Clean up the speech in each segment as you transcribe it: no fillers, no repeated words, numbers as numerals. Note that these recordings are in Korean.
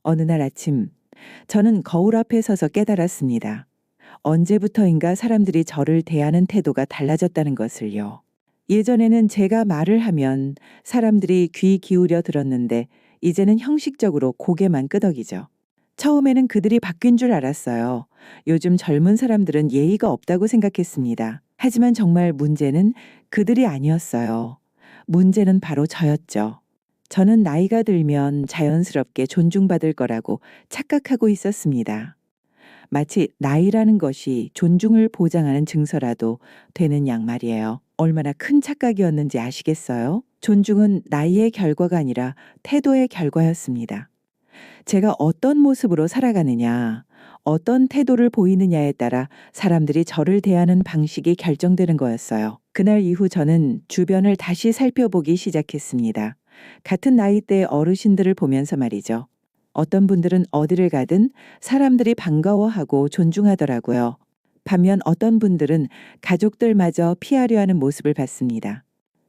어느 날 아침, 저는 거울 앞에 서서 깨달았습니다. 언제부터인가 사람들이 저를 대하는 태도가 달라졌다는 것을요. 예전에는 제가 말을 하면 사람들이 귀 기울여 들었는데 이제는 형식적으로 고개만 끄덕이죠. 처음에는 그들이 바뀐 줄 알았어요. 요즘 젊은 사람들은 예의가 없다고 생각했습니다. 하지만 정말 문제는 그들이 아니었어요. 문제는 바로 저였죠. 저는 나이가 들면 자연스럽게 존중받을 거라고 착각하고 있었습니다. 마치 나이라는 것이 존중을 보장하는 증서라도 되는 양 말이에요. 얼마나 큰 착각이었는지 아시겠어요? 존중은 나이의 결과가 아니라 태도의 결과였습니다. 제가 어떤 모습으로 살아가느냐, 어떤 태도를 보이느냐에 따라 사람들이 저를 대하는 방식이 결정되는 거였어요. 그날 이후 저는 주변을 다시 살펴보기 시작했습니다. 같은 나이대의 어르신들을 보면서 말이죠. 어떤 분들은 어디를 가든 사람들이 반가워하고 존중하더라고요. 반면 어떤 분들은 가족들마저 피하려 하는 모습을 봤습니다.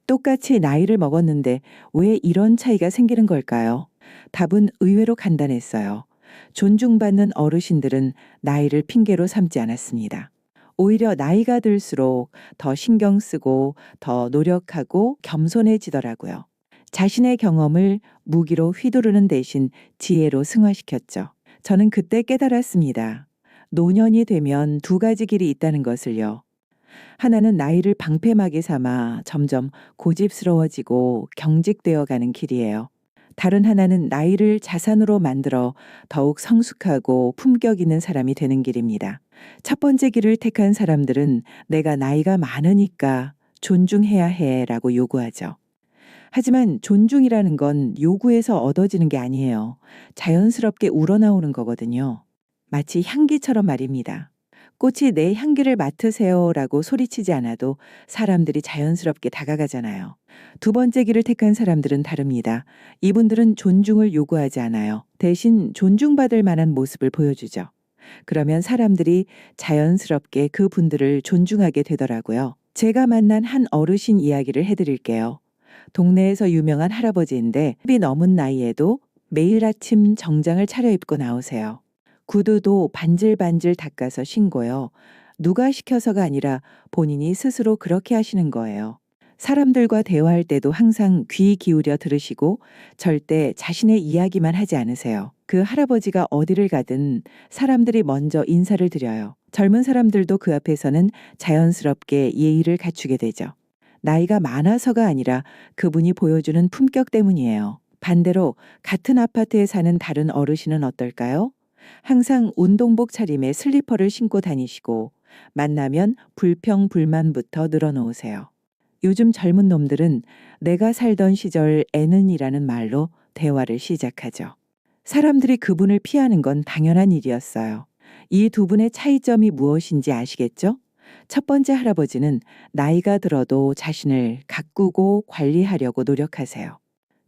똑같이 나이를 먹었는데 왜 이런 차이가 생기는 걸까요? 답은 의외로 간단했어요. 존중받는 어르신들은 나이를 핑계로 삼지 않았습니다. 오히려 나이가 들수록 더 신경 쓰고 더 노력하고 겸손해지더라고요. 자신의 경험을 무기로 휘두르는 대신 지혜로 승화시켰죠. 저는 그때 깨달았습니다. 노년이 되면 두 가지 길이 있다는 것을요. 하나는 나이를 방패막이 삼아 점점 고집스러워지고 경직되어 가는 길이에요. 다른 하나는 나이를 자산으로 만들어 더욱 성숙하고 품격 있는 사람이 되는 길입니다. 첫 번째 길을 택한 사람들은 내가 나이가 많으니까 존중해야 해라고 요구하죠. 하지만 존중이라는 건 요구에서 얻어지는 게 아니에요. 자연스럽게 우러나오는 거거든요. 마치 향기처럼 말입니다. 꽃이 내 향기를 맡으세요라고 소리치지 않아도 사람들이 자연스럽게 다가가잖아요. 두 번째 길을 택한 사람들은 다릅니다. 이분들은 존중을 요구하지 않아요. 대신 존중받을 만한 모습을 보여주죠. 그러면 사람들이 자연스럽게 그 분들을 존중하게 되더라고요. 제가 만난 한 어르신 이야기를 해드릴게요. 동네에서 유명한 할아버지인데 이 넘은 나이에도 매일 아침 정장을 차려입고 나오세요. 구두도 반질반질 닦아서 신고요. 누가 시켜서가 아니라 본인이 스스로 그렇게 하시는 거예요. 사람들과 대화할 때도 항상 귀 기울여 들으시고 절대 자신의 이야기만 하지 않으세요. 그 할아버지가 어디를 가든 사람들이 먼저 인사를 드려요. 젊은 사람들도 그 앞에서는 자연스럽게 예의를 갖추게 되죠. 나이가 많아서가 아니라 그분이 보여주는 품격 때문이에요. 반대로 같은 아파트에 사는 다른 어르신은 어떨까요? 항상 운동복 차림에 슬리퍼를 신고 다니시고 만나면 불평불만부터 늘어놓으세요. 요즘 젊은 놈들은 내가 살던 시절 애는이라는 말로 대화를 시작하죠. 사람들이 그분을 피하는 건 당연한 일이었어요. 이 두 분의 차이점이 무엇인지 아시겠죠? 첫 번째 할아버지는 나이가 들어도 자신을 가꾸고 관리하려고 노력하세요.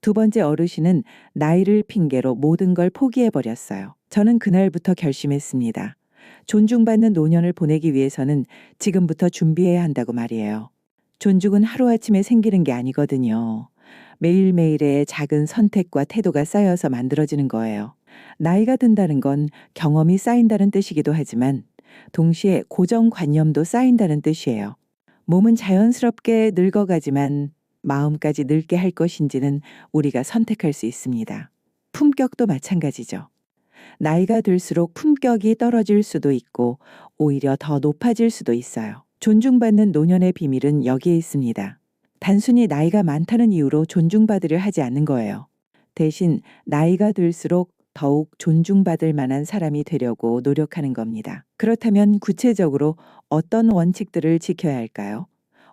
두 번째 어르신은 나이를 핑계로 모든 걸 포기해버렸어요. 저는 그날부터 결심했습니다. 존중받는 노년을 보내기 위해서는 지금부터 준비해야 한다고 말이에요. 존중은 하루아침에 생기는 게 아니거든요. 매일매일의 작은 선택과 태도가 쌓여서 만들어지는 거예요. 나이가 든다는 건 경험이 쌓인다는 뜻이기도 하지만 동시에 고정관념도 쌓인다는 뜻이에요. 몸은 자연스럽게 늙어가지만 마음까지 늙게 할 것인지는 우리가 선택할 수 있습니다. 품격도 마찬가지죠. 나이가 들수록 품격이 떨어질 수도 있고 오히려 더 높아질 수도 있어요. 존중받는 노년의 비밀은 여기에 있습니다. 단순히 나이가 많다는 이유로 존중받으려 하지 않는 거예요. 대신 나이가 들수록 더욱 존중받을 만한 사람이 되려고 노력하는 겁니다. 그렇다면 구체적으로 어떤 원칙들을 지켜야 할까요?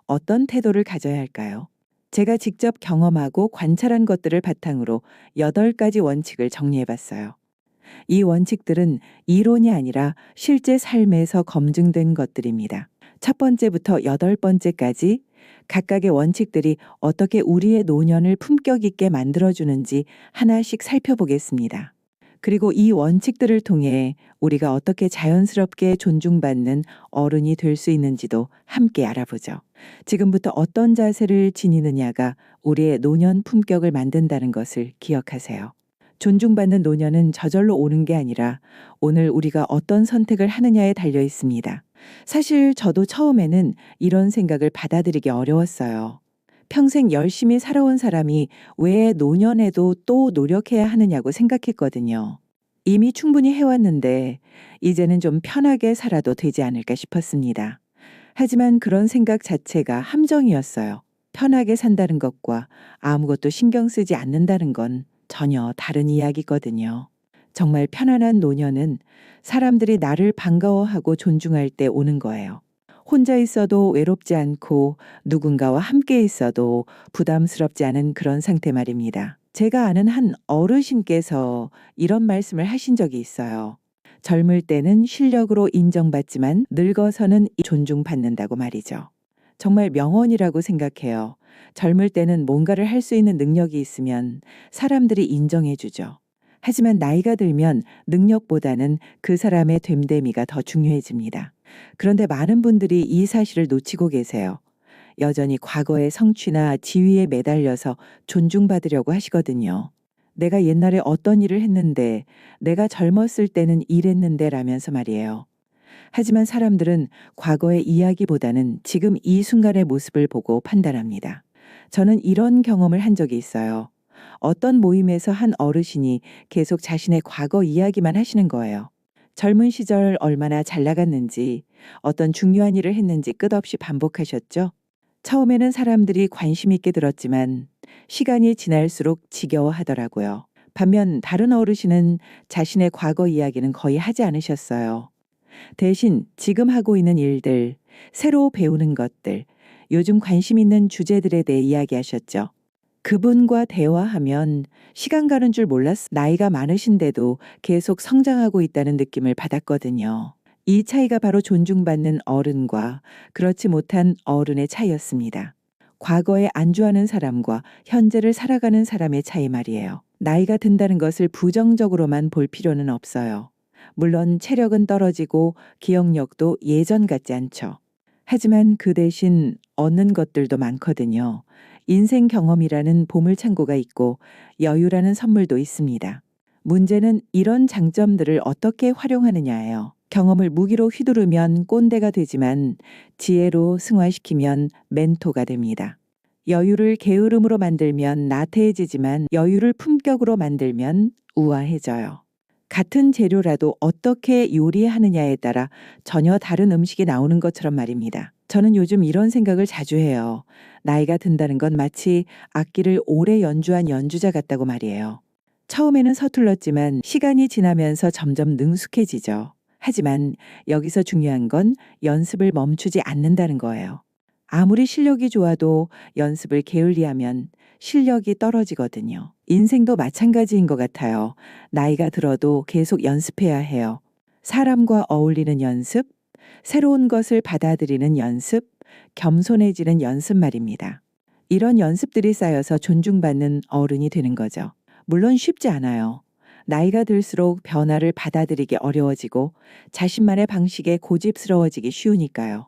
어떤 태도를 가져야 할까요? 제가 직접 경험하고 관찰한 것들을 바탕으로 8가지 원칙을 정리해봤어요. 이 원칙들은 이론이 아니라 실제 삶에서 검증된 것들입니다. 첫 번째부터 8번째까지 각각의 원칙들이 어떻게 우리의 노년을 품격 있게 만들어주는지 하나씩 살펴보겠습니다. 그리고 이 원칙들을 통해 우리가 어떻게 자연스럽게 존중받는 어른이 될 수 있는지도 함께 알아보죠. 지금부터 어떤 자세를 지니느냐가 우리의 노년 품격을 만든다는 것을 기억하세요. 존중받는 노년은 저절로 오는 게 아니라 오늘 우리가 어떤 선택을 하느냐에 달려 있습니다. 사실 저도 처음에는 이런 생각을 받아들이기 어려웠어요. 평생 열심히 살아온 사람이 왜 노년에도 또 노력해야 하느냐고 생각했거든요. 이미 충분히 해왔는데 이제는 좀 편하게 살아도 되지 않을까 싶었습니다. 하지만 그런 생각 자체가 함정이었어요. 편하게 산다는 것과 아무것도 신경 쓰지 않는다는 건 전혀 다른 이야기거든요. 정말 편안한 노년은 사람들이 나를 반가워하고 존중할 때 오는 거예요. 혼자 있어도 외롭지 않고 누군가와 함께 있어도 부담스럽지 않은 그런 상태 말입니다. 제가 아는 한 어르신께서 이런 말씀을 하신 적이 있어요. 젊을 때는 실력으로 인정받지만 늙어서는 존중받는다고 말이죠. 정말 명언이라고 생각해요. 젊을 때는 뭔가를 할 수 있는 능력이 있으면 사람들이 인정해 주죠. 하지만 나이가 들면 능력보다는 그 사람의 됨됨이가 더 중요해집니다. 그런데 많은 분들이 이 사실을 놓치고 계세요. 여전히 과거의 성취나 지위에 매달려서 존중받으려고 하시거든요. 내가 옛날에 어떤 일을 했는데, 내가 젊었을 때는 이랬는데 라면서 말이에요. 하지만 사람들은 과거의 이야기보다는 지금 이 순간의 모습을 보고 판단합니다. 저는 이런 경험을 한 적이 있어요. 어떤 모임에서 한 어르신이 계속 자신의 과거 이야기만 하시는 거예요. 젊은 시절 얼마나 잘 나갔는지, 어떤 중요한 일을 했는지 끝없이 반복하셨죠. 처음에는 사람들이 관심 있게 들었지만 시간이 지날수록 지겨워하더라고요. 반면 다른 어르신은 자신의 과거 이야기는 거의 하지 않으셨어요. 대신 지금 하고 있는 일들, 새로 배우는 것들, 요즘 관심 있는 주제들에 대해 이야기하셨죠. 그분과 대화하면 시간 가는 줄 나이가 많으신데도 계속 성장하고 있다는 느낌을 받았거든요. 이 차이가 바로 존중받는 어른과 그렇지 못한 어른의 차이였습니다. 과거에 안주하는 사람과 현재를 살아가는 사람의 차이 말이에요. 나이가 든다는 것을 부정적으로만 볼 필요는 없어요. 물론 체력은 떨어지고 기억력도 예전 같지 않죠. 하지만 그 대신 얻는 것들도 많거든요. 인생 경험이라는 보물창고가 있고 여유라는 선물도 있습니다. 문제는 이런 장점들을 어떻게 활용하느냐예요. 경험을 무기로 휘두르면 꼰대가 되지만 지혜로 승화시키면 멘토가 됩니다. 여유를 게으름으로 만들면 나태해지지만 여유를 품격으로 만들면 우아해져요. 같은 재료라도 어떻게 요리하느냐에 따라 전혀 다른 음식이 나오는 것처럼 말입니다. 저는 요즘 이런 생각을 자주 해요. 나이가 든다는 건 마치 악기를 오래 연주한 연주자 같다고 말이에요. 처음에는 서툴렀지만 시간이 지나면서 점점 능숙해지죠. 하지만 여기서 중요한 건 연습을 멈추지 않는다는 거예요. 아무리 실력이 좋아도 연습을 게을리하면 실력이 떨어지거든요. 인생도 마찬가지인 것 같아요. 나이가 들어도 계속 연습해야 해요. 사람과 어울리는 연습, 새로운 것을 받아들이는 연습, 겸손해지는 연습 말입니다. 이런 연습들이 쌓여서 존중받는 어른이 되는 거죠. 물론 쉽지 않아요. 나이가 들수록 변화를 받아들이기 어려워지고 자신만의 방식에 고집스러워지기 쉬우니까요.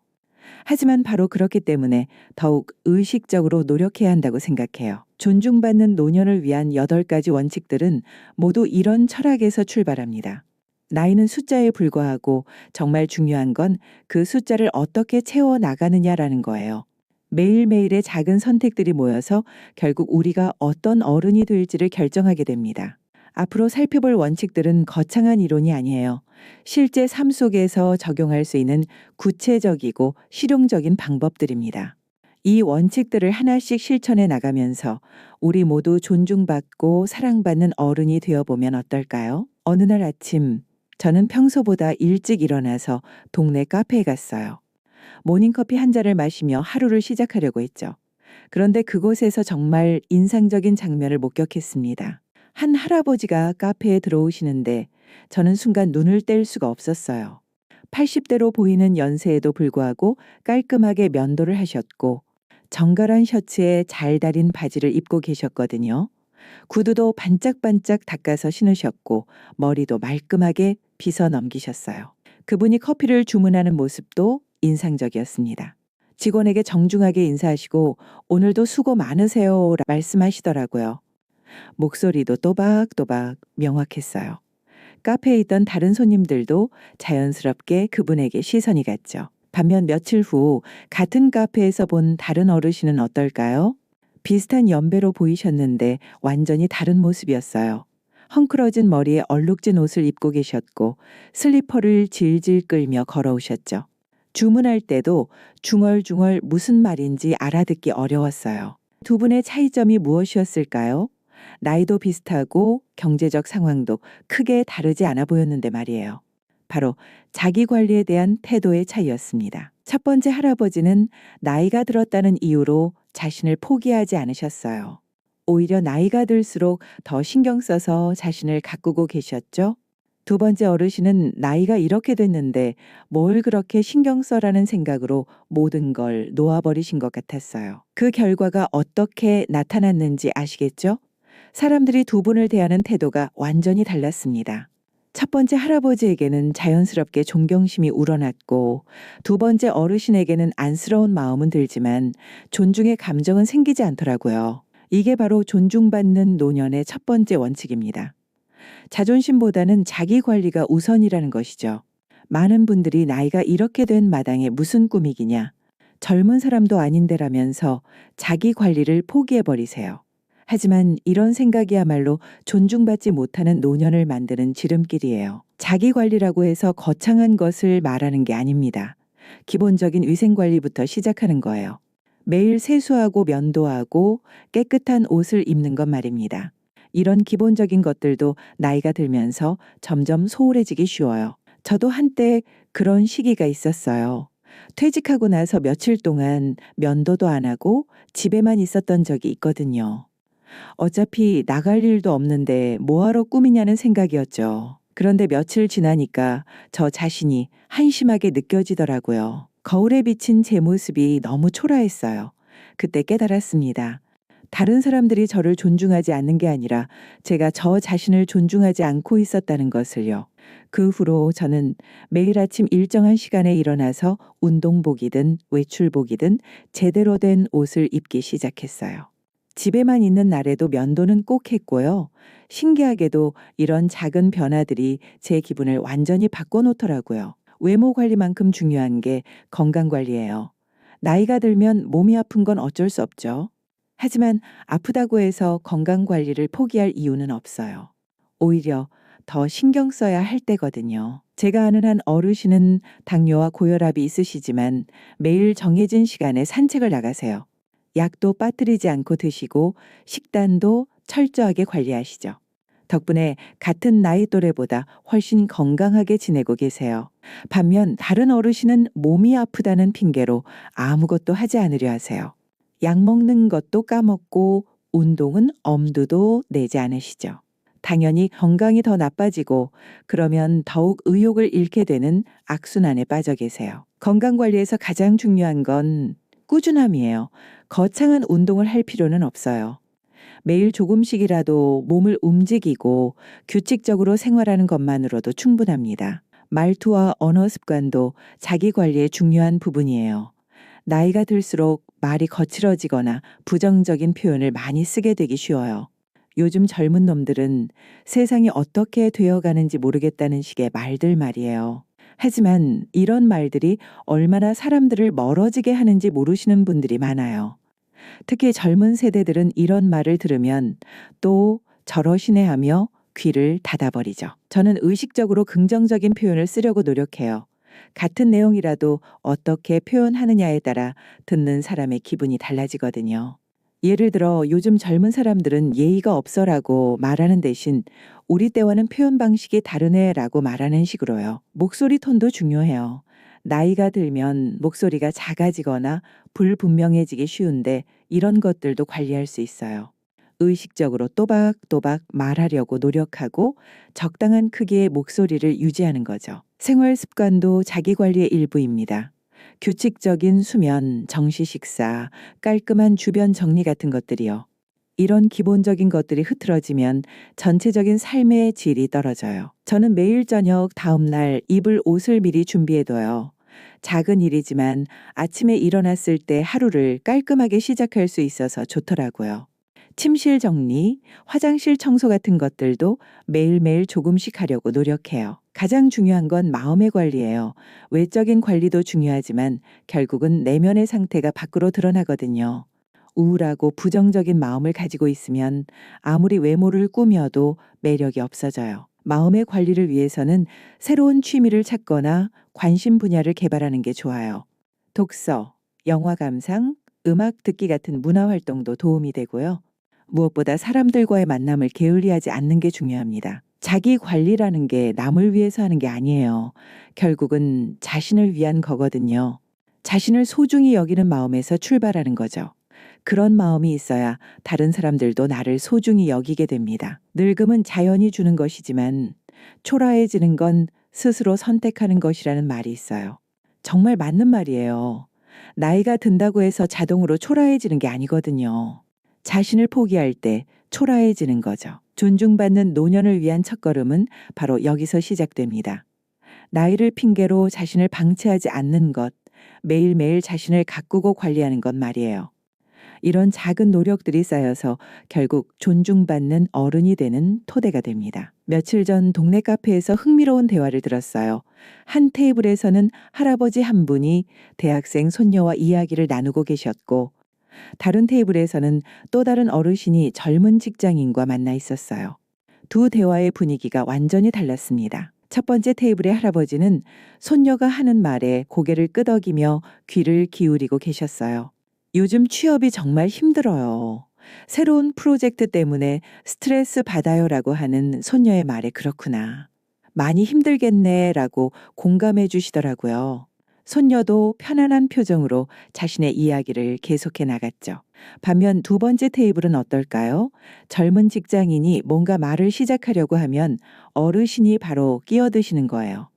하지만 바로 그렇기 때문에 더욱 의식적으로 노력해야 한다고 생각해요. 존중받는 노년을 위한 8가지 원칙들은 모두 이런 철학에서 출발합니다. 나이는 숫자에 불과하고 정말 중요한 건 그 숫자를 어떻게 채워 나가느냐라는 거예요. 매일매일의 작은 선택들이 모여서 결국 우리가 어떤 어른이 될지를 결정하게 됩니다. 앞으로 살펴볼 원칙들은 거창한 이론이 아니에요. 실제 삶 속에서 적용할 수 있는 구체적이고 실용적인 방법들입니다. 이 원칙들을 하나씩 실천해 나가면서 우리 모두 존중받고 사랑받는 어른이 되어보면 어떨까요? 어느 날 아침, 저는 평소보다 일찍 일어나서 동네 카페에 갔어요. 모닝커피 한 잔을 마시며 하루를 시작하려고 했죠. 그런데 그곳에서 정말 인상적인 장면을 목격했습니다. 한 할아버지가 카페에 들어오시는데 저는 순간 눈을 뗄 수가 없었어요. 80대로 보이는 연세에도 불구하고 깔끔하게 면도를 하셨고 정갈한 셔츠에 잘 다린 바지를 입고 계셨거든요. 구두도 반짝반짝 닦아서 신으셨고 머리도 말끔하게 빗어 넘기셨어요. 그분이 커피를 주문하는 모습도 인상적이었습니다. 직원에게 정중하게 인사하시고 오늘도 수고 많으세요 말씀하시더라고요. 목소리도 또박또박 명확했어요. 카페에 있던 다른 손님들도 자연스럽게 그분에게 시선이 갔죠. 반면 며칠 후 같은 카페에서 본 다른 어르신은 어떨까요? 비슷한 연배로 보이셨는데 완전히 다른 모습이었어요. 헝클어진 머리에 얼룩진 옷을 입고 계셨고 슬리퍼를 질질 끌며 걸어오셨죠. 주문할 때도 중얼중얼 무슨 말인지 알아듣기 어려웠어요. 두 분의 차이점이 무엇이었을까요? 나이도 비슷하고 경제적 상황도 크게 다르지 않아 보였는데 말이에요. 바로 자기 관리에 대한 태도의 차이였습니다. 첫 번째 할아버지는 나이가 들었다는 이유로 자신을 포기하지 않으셨어요. 오히려 나이가 들수록 더 신경 써서 자신을 가꾸고 계셨죠. 두 번째 어르신은 나이가 이렇게 됐는데 뭘 그렇게 신경 써라는 생각으로 모든 걸 놓아버리신 것 같았어요. 그 결과가 어떻게 나타났는지 아시겠죠? 사람들이 두 분을 대하는 태도가 완전히 달랐습니다. 첫 번째 할아버지에게는 자연스럽게 존경심이 우러났고 두 번째 어르신에게는 안쓰러운 마음은 들지만 존중의 감정은 생기지 않더라고요. 이게 바로 존중받는 노년의 첫 번째 원칙입니다. 자존심보다는 자기 관리가 우선이라는 것이죠. 많은 분들이 나이가 이렇게 된 마당에 무슨 꿈이기냐, 젊은 사람도 아닌데라면서 자기 관리를 포기해버리세요. 하지만 이런 생각이야말로 존중받지 못하는 노년을 만드는 지름길이에요. 자기 관리라고 해서 거창한 것을 말하는 게 아닙니다. 기본적인 위생 관리부터 시작하는 거예요. 매일 세수하고 면도하고 깨끗한 옷을 입는 것 말입니다. 이런 기본적인 것들도 나이가 들면서 점점 소홀해지기 쉬워요. 저도 한때 그런 시기가 있었어요. 퇴직하고 나서 며칠 동안 면도도 안 하고 집에만 있었던 적이 있거든요. 어차피 나갈 일도 없는데 뭐하러 꾸미냐는 생각이었죠. 그런데 며칠 지나니까 저 자신이 한심하게 느껴지더라고요. 거울에 비친 제 모습이 너무 초라했어요. 그때 깨달았습니다. 다른 사람들이 저를 존중하지 않는 게 아니라 제가 저 자신을 존중하지 않고 있었다는 것을요. 그 후로 저는 매일 아침 일정한 시간에 일어나서 운동복이든 외출복이든 제대로 된 옷을 입기 시작했어요. 집에만 있는 날에도 면도는 꼭 했고요. 신기하게도 이런 작은 변화들이 제 기분을 완전히 바꿔놓더라고요. 외모 관리만큼 중요한 게 건강 관리예요. 나이가 들면 몸이 아픈 건 어쩔 수 없죠. 하지만 아프다고 해서 건강 관리를 포기할 이유는 없어요. 오히려 더 신경 써야 할 때거든요. 제가 아는 한 어르신은 당뇨와 고혈압이 있으시지만 매일 정해진 시간에 산책을 나가세요. 약도 빠뜨리지 않고 드시고 식단도 철저하게 관리하시죠. 덕분에 같은 나이 또래보다 훨씬 건강하게 지내고 계세요. 반면 다른 어르신은 몸이 아프다는 핑계로 아무것도 하지 않으려 하세요. 약 먹는 것도 까먹고 운동은 엄두도 내지 않으시죠. 당연히 건강이 더 나빠지고 그러면 더욱 의욕을 잃게 되는 악순환에 빠져 계세요. 건강관리에서 가장 중요한 건 꾸준함이에요. 거창한 운동을 할 필요는 없어요. 매일 조금씩이라도 몸을 움직이고 규칙적으로 생활하는 것만으로도 충분합니다. 말투와 언어 습관도 자기 관리의 중요한 부분이에요. 나이가 들수록 말이 거칠어지거나 부정적인 표현을 많이 쓰게 되기 쉬워요. 요즘 젊은 놈들은 세상이 어떻게 되어가는지 모르겠다는 식의 말들 말이에요. 하지만 이런 말들이 얼마나 사람들을 멀어지게 하는지 모르시는 분들이 많아요. 특히 젊은 세대들은 이런 말을 들으면 또 저러시네 하며 귀를 닫아버리죠. 저는 의식적으로 긍정적인 표현을 쓰려고 노력해요. 같은 내용이라도 어떻게 표현하느냐에 따라 듣는 사람의 기분이 달라지거든요. 예를 들어 요즘 젊은 사람들은 예의가 없어라고 말하는 대신 우리 때와는 표현 방식이 다르네라고 말하는 식으로요. 목소리 톤도 중요해요. 나이가 들면 목소리가 작아지거나 불분명해지기 쉬운데 이런 것들도 관리할 수 있어요. 의식적으로 또박또박 말하려고 노력하고 적당한 크기의 목소리를 유지하는 거죠. 생활 습관도 자기 관리의 일부입니다. 규칙적인 수면, 정시 식사, 깔끔한 주변 정리 같은 것들이요. 이런 기본적인 것들이 흐트러지면 전체적인 삶의 질이 떨어져요. 저는 매일 저녁 다음날 입을 옷을 미리 준비해둬요. 작은 일이지만 아침에 일어났을 때 하루를 깔끔하게 시작할 수 있어서 좋더라고요. 침실 정리, 화장실 청소 같은 것들도 매일매일 조금씩 하려고 노력해요. 가장 중요한 건 마음의 관리예요. 외적인 관리도 중요하지만 결국은 내면의 상태가 밖으로 드러나거든요. 우울하고 부정적인 마음을 가지고 있으면 아무리 외모를 꾸며도 매력이 없어져요. 마음의 관리를 위해서는 새로운 취미를 찾거나 관심 분야를 개발하는 게 좋아요. 독서, 영화 감상, 음악 듣기 같은 문화 활동도 도움이 되고요. 무엇보다 사람들과의 만남을 게을리하지 않는 게 중요합니다. 자기 관리라는 게 남을 위해서 하는 게 아니에요. 결국은 자신을 위한 거거든요. 자신을 소중히 여기는 마음에서 출발하는 거죠. 그런 마음이 있어야 다른 사람들도 나를 소중히 여기게 됩니다. 늙음은 자연이 주는 것이지만 초라해지는 건 스스로 선택하는 것이라는 말이 있어요. 정말 맞는 말이에요. 나이가 든다고 해서 자동으로 초라해지는 게 아니거든요. 자신을 포기할 때 초라해지는 거죠. 존중받는 노년을 위한 첫걸음은 바로 여기서 시작됩니다. 나이를 핑계로 자신을 방치하지 않는 것, 매일매일 자신을 가꾸고 관리하는 것 말이에요. 이런 작은 노력들이 쌓여서 결국 존중받는 어른이 되는 토대가 됩니다. 며칠 전 동네 카페에서 흥미로운 대화를 들었어요. 한 테이블에서는 할아버지 한 분이 대학생 손녀와 이야기를 나누고 계셨고, 다른 테이블에서는 또 다른 어르신이 젊은 직장인과 만나 있었어요. 두 대화의 분위기가 완전히 달랐습니다. 첫 번째 테이블의 할아버지는 손녀가 하는 말에 고개를 끄덕이며 귀를 기울이고 계셨어요. 요즘 취업이 정말 힘들어요. 새로운 프로젝트 때문에 스트레스 받아요라고 하는 손녀의 말에 그렇구나. 많이 힘들겠네 라고 공감해 주시더라고요. 손녀도 편안한 표정으로 자신의 이야기를 계속해 나갔죠. 반면 두 번째 테이블은 어떨까요? 젊은 직장인이 뭔가 말을 시작하려고 하면 어르신이 바로 끼어드시는 거예요.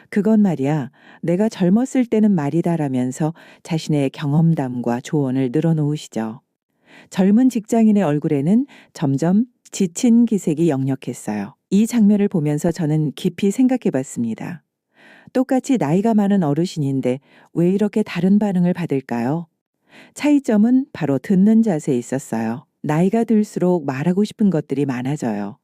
그건 말이야, 내가 젊었을 때는 말이다라면서 자신의 경험담과 조언을 늘어놓으시죠. 젊은 직장인의 얼굴에는 점점 지친 기색이 역력했어요. 이 장면을 보면서 저는 깊이 생각해 봤습니다. 똑같이 나이가 많은 어르신인데 왜 이렇게 다른 반응을 받을까요? 차이점은 바로 듣는 자세에 있었어요. 나이가 들수록 말하고 싶은 것들이 많아져요.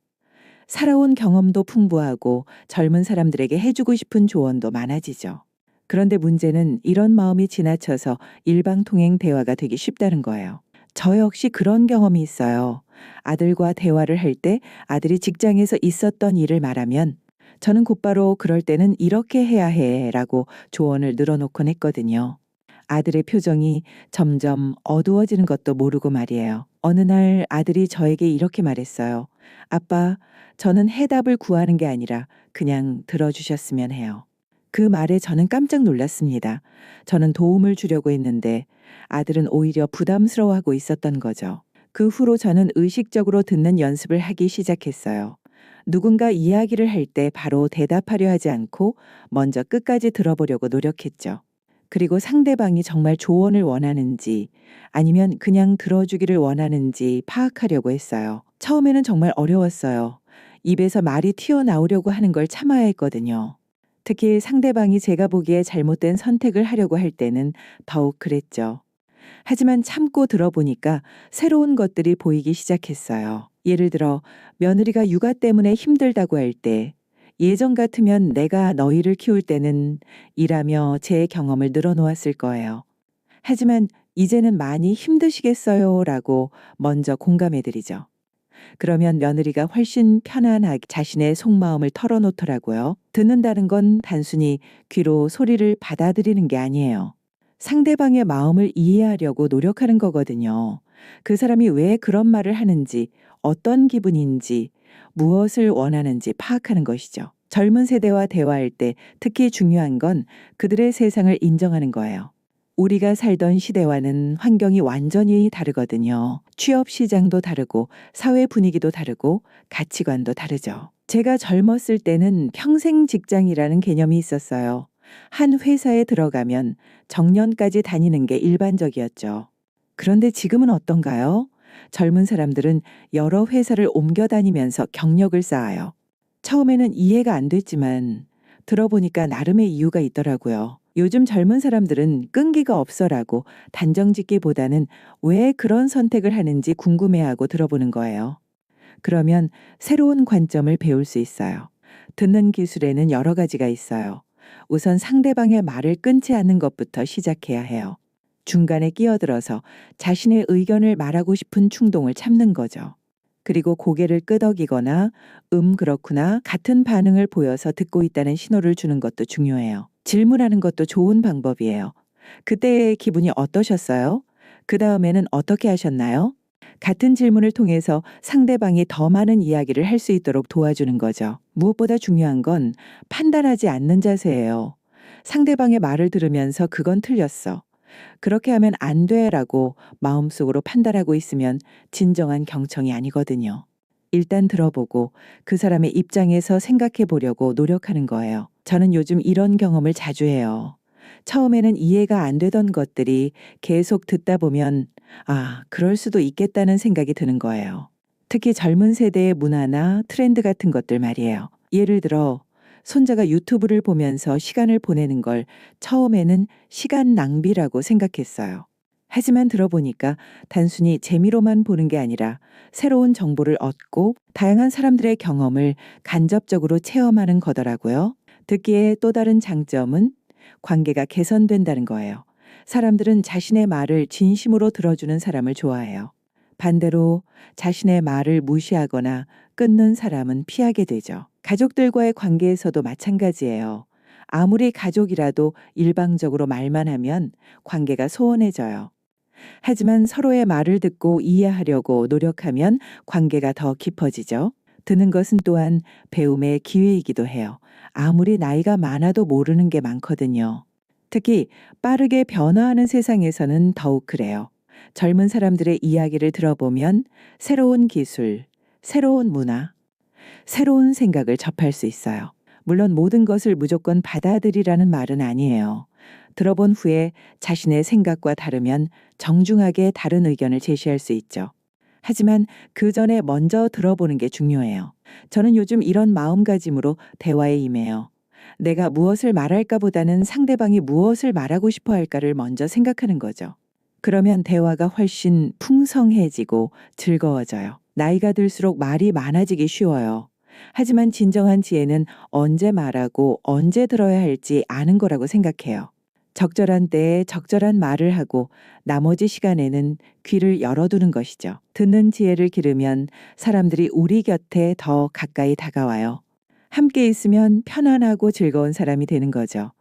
살아온 경험도 풍부하고 젊은 사람들에게 해주고 싶은 조언도 많아지죠. 그런데 문제는 이런 마음이 지나쳐서 일방통행 대화가 되기 쉽다는 거예요. 저 역시 그런 경험이 있어요. 아들과 대화를 할 때 아들이 직장에서 있었던 일을 말하면 저는 곧바로 그럴 때는 이렇게 해야 해 라고 조언을 늘어놓곤 했거든요. 아들의 표정이 점점 어두워지는 것도 모르고 말이에요. 어느 날 아들이 저에게 이렇게 말했어요. 아빠, 저는 해답을 구하는 게 아니라 그냥 들어주셨으면 해요. 그 말에 저는 깜짝 놀랐습니다. 저는 도움을 주려고 했는데 아들은 오히려 부담스러워하고 있었던 거죠. 그 후로 저는 의식적으로 듣는 연습을 하기 시작했어요. 누군가 이야기를 할 때 바로 대답하려 하지 않고 먼저 끝까지 들어보려고 노력했죠. 그리고 상대방이 정말 조언을 원하는지 아니면 그냥 들어주기를 원하는지 파악하려고 했어요. 처음에는 정말 어려웠어요. 입에서 말이 튀어나오려고 하는 걸 참아야 했거든요. 특히 상대방이 제가 보기에 잘못된 선택을 하려고 할 때는 더욱 그랬죠. 하지만 참고 들어보니까 새로운 것들이 보이기 시작했어요. 예를 들어 며느리가 육아 때문에 힘들다고 할 때 예전 같으면 내가 너희를 키울 때는 일하며 제 경험을 늘어놓았을 거예요. 하지만 이제는 많이 힘드시겠어요 라고 먼저 공감해드리죠. 그러면 며느리가 훨씬 편안하게 자신의 속마음을 털어놓더라고요. 듣는다는 건 단순히 귀로 소리를 받아들이는 게 아니에요. 상대방의 마음을 이해하려고 노력하는 거거든요. 그 사람이 왜 그런 말을 하는지, 어떤 기분인지, 무엇을 원하는지 파악하는 것이죠. 젊은 세대와 대화할 때 특히 중요한 건 그들의 세상을 인정하는 거예요. 우리가 살던 시대와는 환경이 완전히 다르거든요. 취업 시장도 다르고 사회 분위기도 다르고 가치관도 다르죠. 제가 젊었을 때는 평생 직장이라는 개념이 있었어요. 한 회사에 들어가면 정년까지 다니는 게 일반적이었죠. 그런데 지금은 어떤가요? 젊은 사람들은 여러 회사를 옮겨 다니면서 경력을 쌓아요. 처음에는 이해가 안 됐지만 들어보니까 나름의 이유가 있더라고요. 요즘 젊은 사람들은 끈기가 없어라고 단정 짓기보다는 왜 그런 선택을 하는지 궁금해하고 들어보는 거예요. 그러면 새로운 관점을 배울 수 있어요. 듣는 기술에는 여러 가지가 있어요. 우선 상대방의 말을 끊지 않는 것부터 시작해야 해요. 중간에 끼어들어서 자신의 의견을 말하고 싶은 충동을 참는 거죠. 그리고 고개를 끄덕이거나 그렇구나 같은 반응을 보여서 듣고 있다는 신호를 주는 것도 중요해요. 질문하는 것도 좋은 방법이에요. 그때의 기분이 어떠셨어요? 그 다음에는 어떻게 하셨나요? 같은 질문을 통해서 상대방이 더 많은 이야기를 할 수 있도록 도와주는 거죠. 무엇보다 중요한 건 판단하지 않는 자세예요. 상대방의 말을 들으면서 그건 틀렸어. 그렇게 하면 안 돼라고 마음속으로 판단하고 있으면 진정한 경청이 아니거든요. 일단 들어보고 그 사람의 입장에서 생각해 보려고 노력하는 거예요. 저는 요즘 이런 경험을 자주 해요. 처음에는 이해가 안 되던 것들이 계속 듣다 보면 그럴 수도 있겠다는 생각이 드는 거예요. 특히 젊은 세대의 문화나 트렌드 같은 것들 말이에요. 예를 들어 손자가 유튜브를 보면서 시간을 보내는 걸 처음에는 시간 낭비라고 생각했어요. 하지만 들어보니까 단순히 재미로만 보는 게 아니라 새로운 정보를 얻고 다양한 사람들의 경험을 간접적으로 체험하는 거더라고요. 듣기에 또 다른 장점은 관계가 개선된다는 거예요. 사람들은 자신의 말을 진심으로 들어주는 사람을 좋아해요. 반대로 자신의 말을 무시하거나 끊는 사람은 피하게 되죠. 가족들과의 관계에서도 마찬가지예요. 아무리 가족이라도 일방적으로 말만 하면 관계가 소원해져요. 하지만 서로의 말을 듣고 이해하려고 노력하면 관계가 더 깊어지죠. 듣는 것은 또한 배움의 기회이기도 해요. 아무리 나이가 많아도 모르는 게 많거든요. 특히 빠르게 변화하는 세상에서는 더욱 그래요. 젊은 사람들의 이야기를 들어보면 새로운 기술, 새로운 문화, 새로운 생각을 접할 수 있어요. 물론 모든 것을 무조건 받아들이라는 말은 아니에요. 들어본 후에 자신의 생각과 다르면 정중하게 다른 의견을 제시할 수 있죠. 하지만 그 전에 먼저 들어보는 게 중요해요. 저는 요즘 이런 마음가짐으로 대화에 임해요. 내가 무엇을 말할까 보다는 상대방이 무엇을 말하고 싶어 할까를 먼저 생각하는 거죠. 그러면 대화가 훨씬 풍성해지고 즐거워져요. 나이가 들수록 말이 많아지기 쉬워요. 하지만 진정한 지혜는 언제 말하고 언제 들어야 할지 아는 거라고 생각해요. 적절한 때에 적절한 말을 하고 나머지 시간에는 귀를 열어두는 것이죠. 듣는 지혜를 기르면 사람들이 우리 곁에 더 가까이 다가와요. 함께 있으면 편안하고 즐거운 사람이 되는 거죠.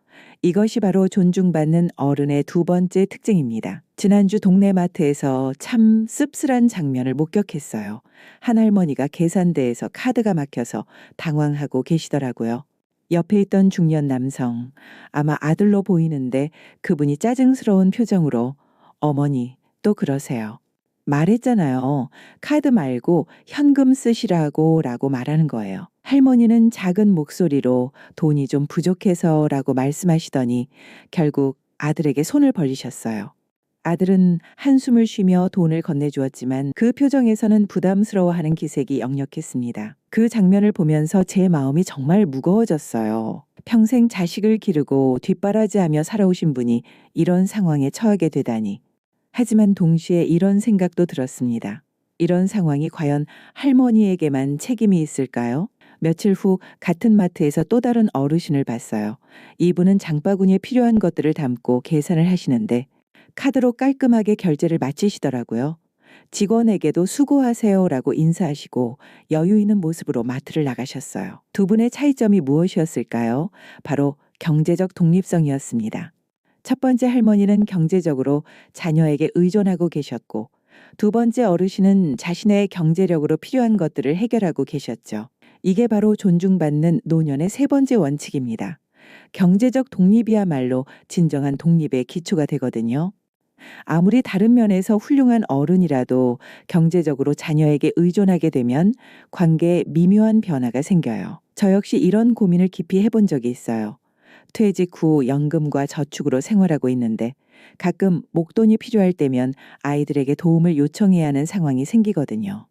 이것이 바로 존중받는 어른의 두 번째 특징입니다. 지난주 동네 마트에서 참 씁쓸한 장면을 목격했어요. 한 할머니가 계산대에서 카드가 막혀서 당황하고 계시더라고요. 옆에 있던 중년 남성, 아마 아들로 보이는데 그분이 짜증스러운 표정으로 어머니, 또 그러세요. 말했잖아요. 카드 말고 현금 쓰시라고 라고 말하는 거예요. 할머니는 작은 목소리로 돈이 좀 부족해서 라고 말씀하시더니 결국 아들에게 손을 벌리셨어요. 아들은 한숨을 쉬며 돈을 건네주었지만 그 표정에서는 부담스러워하는 기색이 역력했습니다. 그 장면을 보면서 제 마음이 정말 무거워졌어요. 평생 자식을 기르고 뒷바라지하며 살아오신 분이 이런 상황에 처하게 되다니. 하지만 동시에 이런 생각도 들었습니다. 이런 상황이 과연 할머니에게만 책임이 있을까요? 며칠 후 같은 마트에서 또 다른 어르신을 봤어요. 이분은 장바구니에 필요한 것들을 담고 계산을 하시는데 카드로 깔끔하게 결제를 마치시더라고요. 직원에게도 수고하세요라고 인사하시고 여유 있는 모습으로 마트를 나가셨어요. 두 분의 차이점이 무엇이었을까요? 바로 경제적 독립성이었습니다. 첫 번째 할머니는 경제적으로 자녀에게 의존하고 계셨고 두 번째 어르신은 자신의 경제력으로 필요한 것들을 해결하고 계셨죠. 이게 바로 존중받는 노년의 세 번째 원칙입니다. 경제적 독립이야말로 진정한 독립의 기초가 되거든요. 아무리 다른 면에서 훌륭한 어른이라도 경제적으로 자녀에게 의존하게 되면 관계에 미묘한 변화가 생겨요. 저 역시 이런 고민을 깊이 해본 적이 있어요. 퇴직 후 연금과 저축으로 생활하고 있는데 가끔 목돈이 필요할 때면 아이들에게 도움을 요청해야 하는 상황이 생기거든요.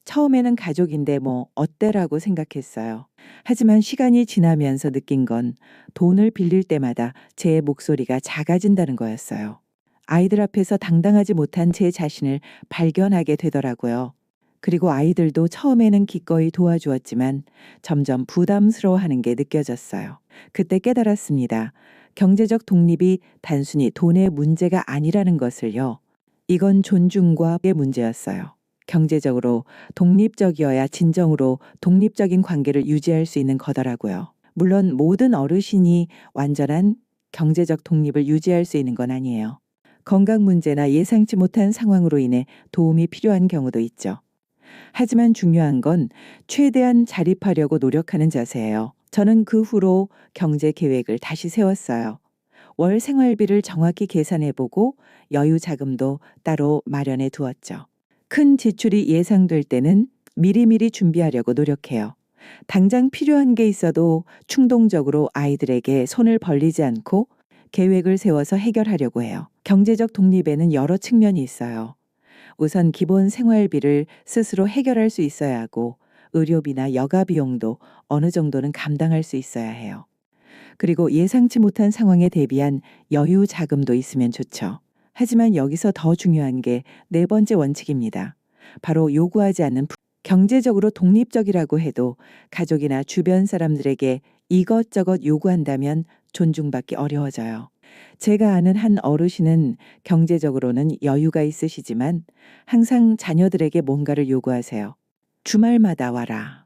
처음에는 가족인데 뭐 어때라고 생각했어요. 하지만 시간이 지나면서 느낀 건 돈을 빌릴 때마다 제 목소리가 작아진다는 거였어요. 아이들 앞에서 당당하지 못한 제 자신을 발견하게 되더라고요. 그리고 아이들도 처음에는 기꺼이 도와주었지만 점점 부담스러워하는 게 느껴졌어요. 그때 깨달았습니다. 경제적 독립이 단순히 돈의 문제가 아니라는 것을요. 이건 존중과의 문제였어요. 경제적으로 독립적이어야 진정으로 독립적인 관계를 유지할 수 있는 거더라고요. 물론 모든 어르신이 완전한 경제적 독립을 유지할 수 있는 건 아니에요. 건강 문제나 예상치 못한 상황으로 인해 도움이 필요한 경우도 있죠. 하지만 중요한 건 최대한 자립하려고 노력하는 자세예요. 저는 그 후로 경제 계획을 다시 세웠어요. 월 생활비를 정확히 계산해보고 여유 자금도 따로 마련해 두었죠. 큰 지출이 예상될 때는 미리미리 준비하려고 노력해요. 당장 필요한 게 있어도 충동적으로 아이들에게 손을 벌리지 않고 계획을 세워서 해결하려고 해요. 경제적 독립에는 여러 측면이 있어요. 우선 기본 생활비를 스스로 해결할 수 있어야 하고 의료비나 여가 비용도 어느 정도는 감당할 수 있어야 해요. 그리고 예상치 못한 상황에 대비한 여유 자금도 있으면 좋죠. 하지만 여기서 더 중요한 게 네 번째 원칙입니다. 바로 요구하지 않는 경제적으로 독립적이라고 해도 가족이나 주변 사람들에게 이것저것 요구한다면 존중받기 어려워져요. 제가 아는 한 어르신은 경제적으로는 여유가 있으시지만 항상 자녀들에게 뭔가를 요구하세요. 주말마다 와라.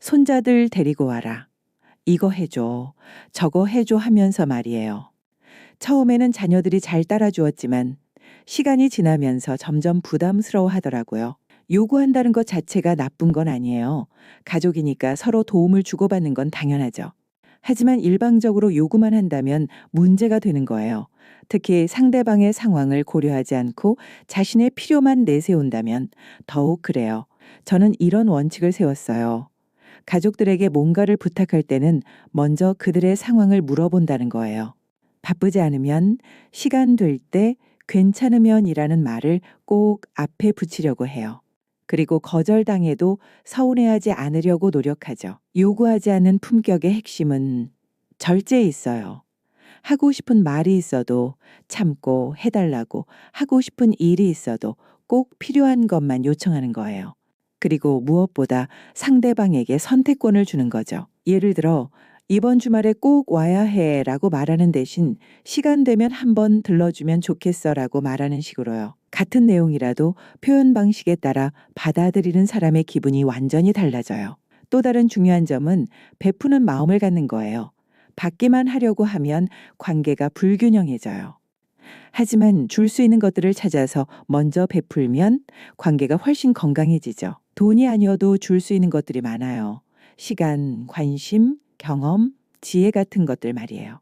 손자들 데리고 와라. 이거 해줘. 저거 해줘 하면서 말이에요. 처음에는 자녀들이 잘 따라주었지만 시간이 지나면서 점점 부담스러워 하더라고요. 요구한다는 것 자체가 나쁜 건 아니에요. 가족이니까 서로 도움을 주고받는 건 당연하죠. 하지만 일방적으로 요구만 한다면 문제가 되는 거예요. 특히 상대방의 상황을 고려하지 않고 자신의 필요만 내세운다면 더욱 그래요. 저는 이런 원칙을 세웠어요. 가족들에게 뭔가를 부탁할 때는 먼저 그들의 상황을 물어본다는 거예요. 바쁘지 않으면, 시간 될 때, 괜찮으면이라는 말을 꼭 앞에 붙이려고 해요. 그리고 거절당해도 서운해하지 않으려고 노력하죠. 요구하지 않는 품격의 핵심은 절제에 있어요. 하고 싶은 말이 있어도 참고 해달라고, 하고 싶은 일이 있어도 꼭 필요한 것만 요청하는 거예요. 그리고 무엇보다 상대방에게 선택권을 주는 거죠. 예를 들어 이번 주말에 꼭 와야 해 라고 말하는 대신 시간 되면 한번 들러주면 좋겠어 라고 말하는 식으로요. 같은 내용이라도 표현 방식에 따라 받아들이는 사람의 기분이 완전히 달라져요. 또 다른 중요한 점은 베푸는 마음을 갖는 거예요. 받기만 하려고 하면 관계가 불균형해져요. 하지만 줄 수 있는 것들을 찾아서 먼저 베풀면 관계가 훨씬 건강해지죠. 돈이 아니어도 줄 수 있는 것들이 많아요. 시간, 관심, 경험, 지혜 같은 것들 말이에요.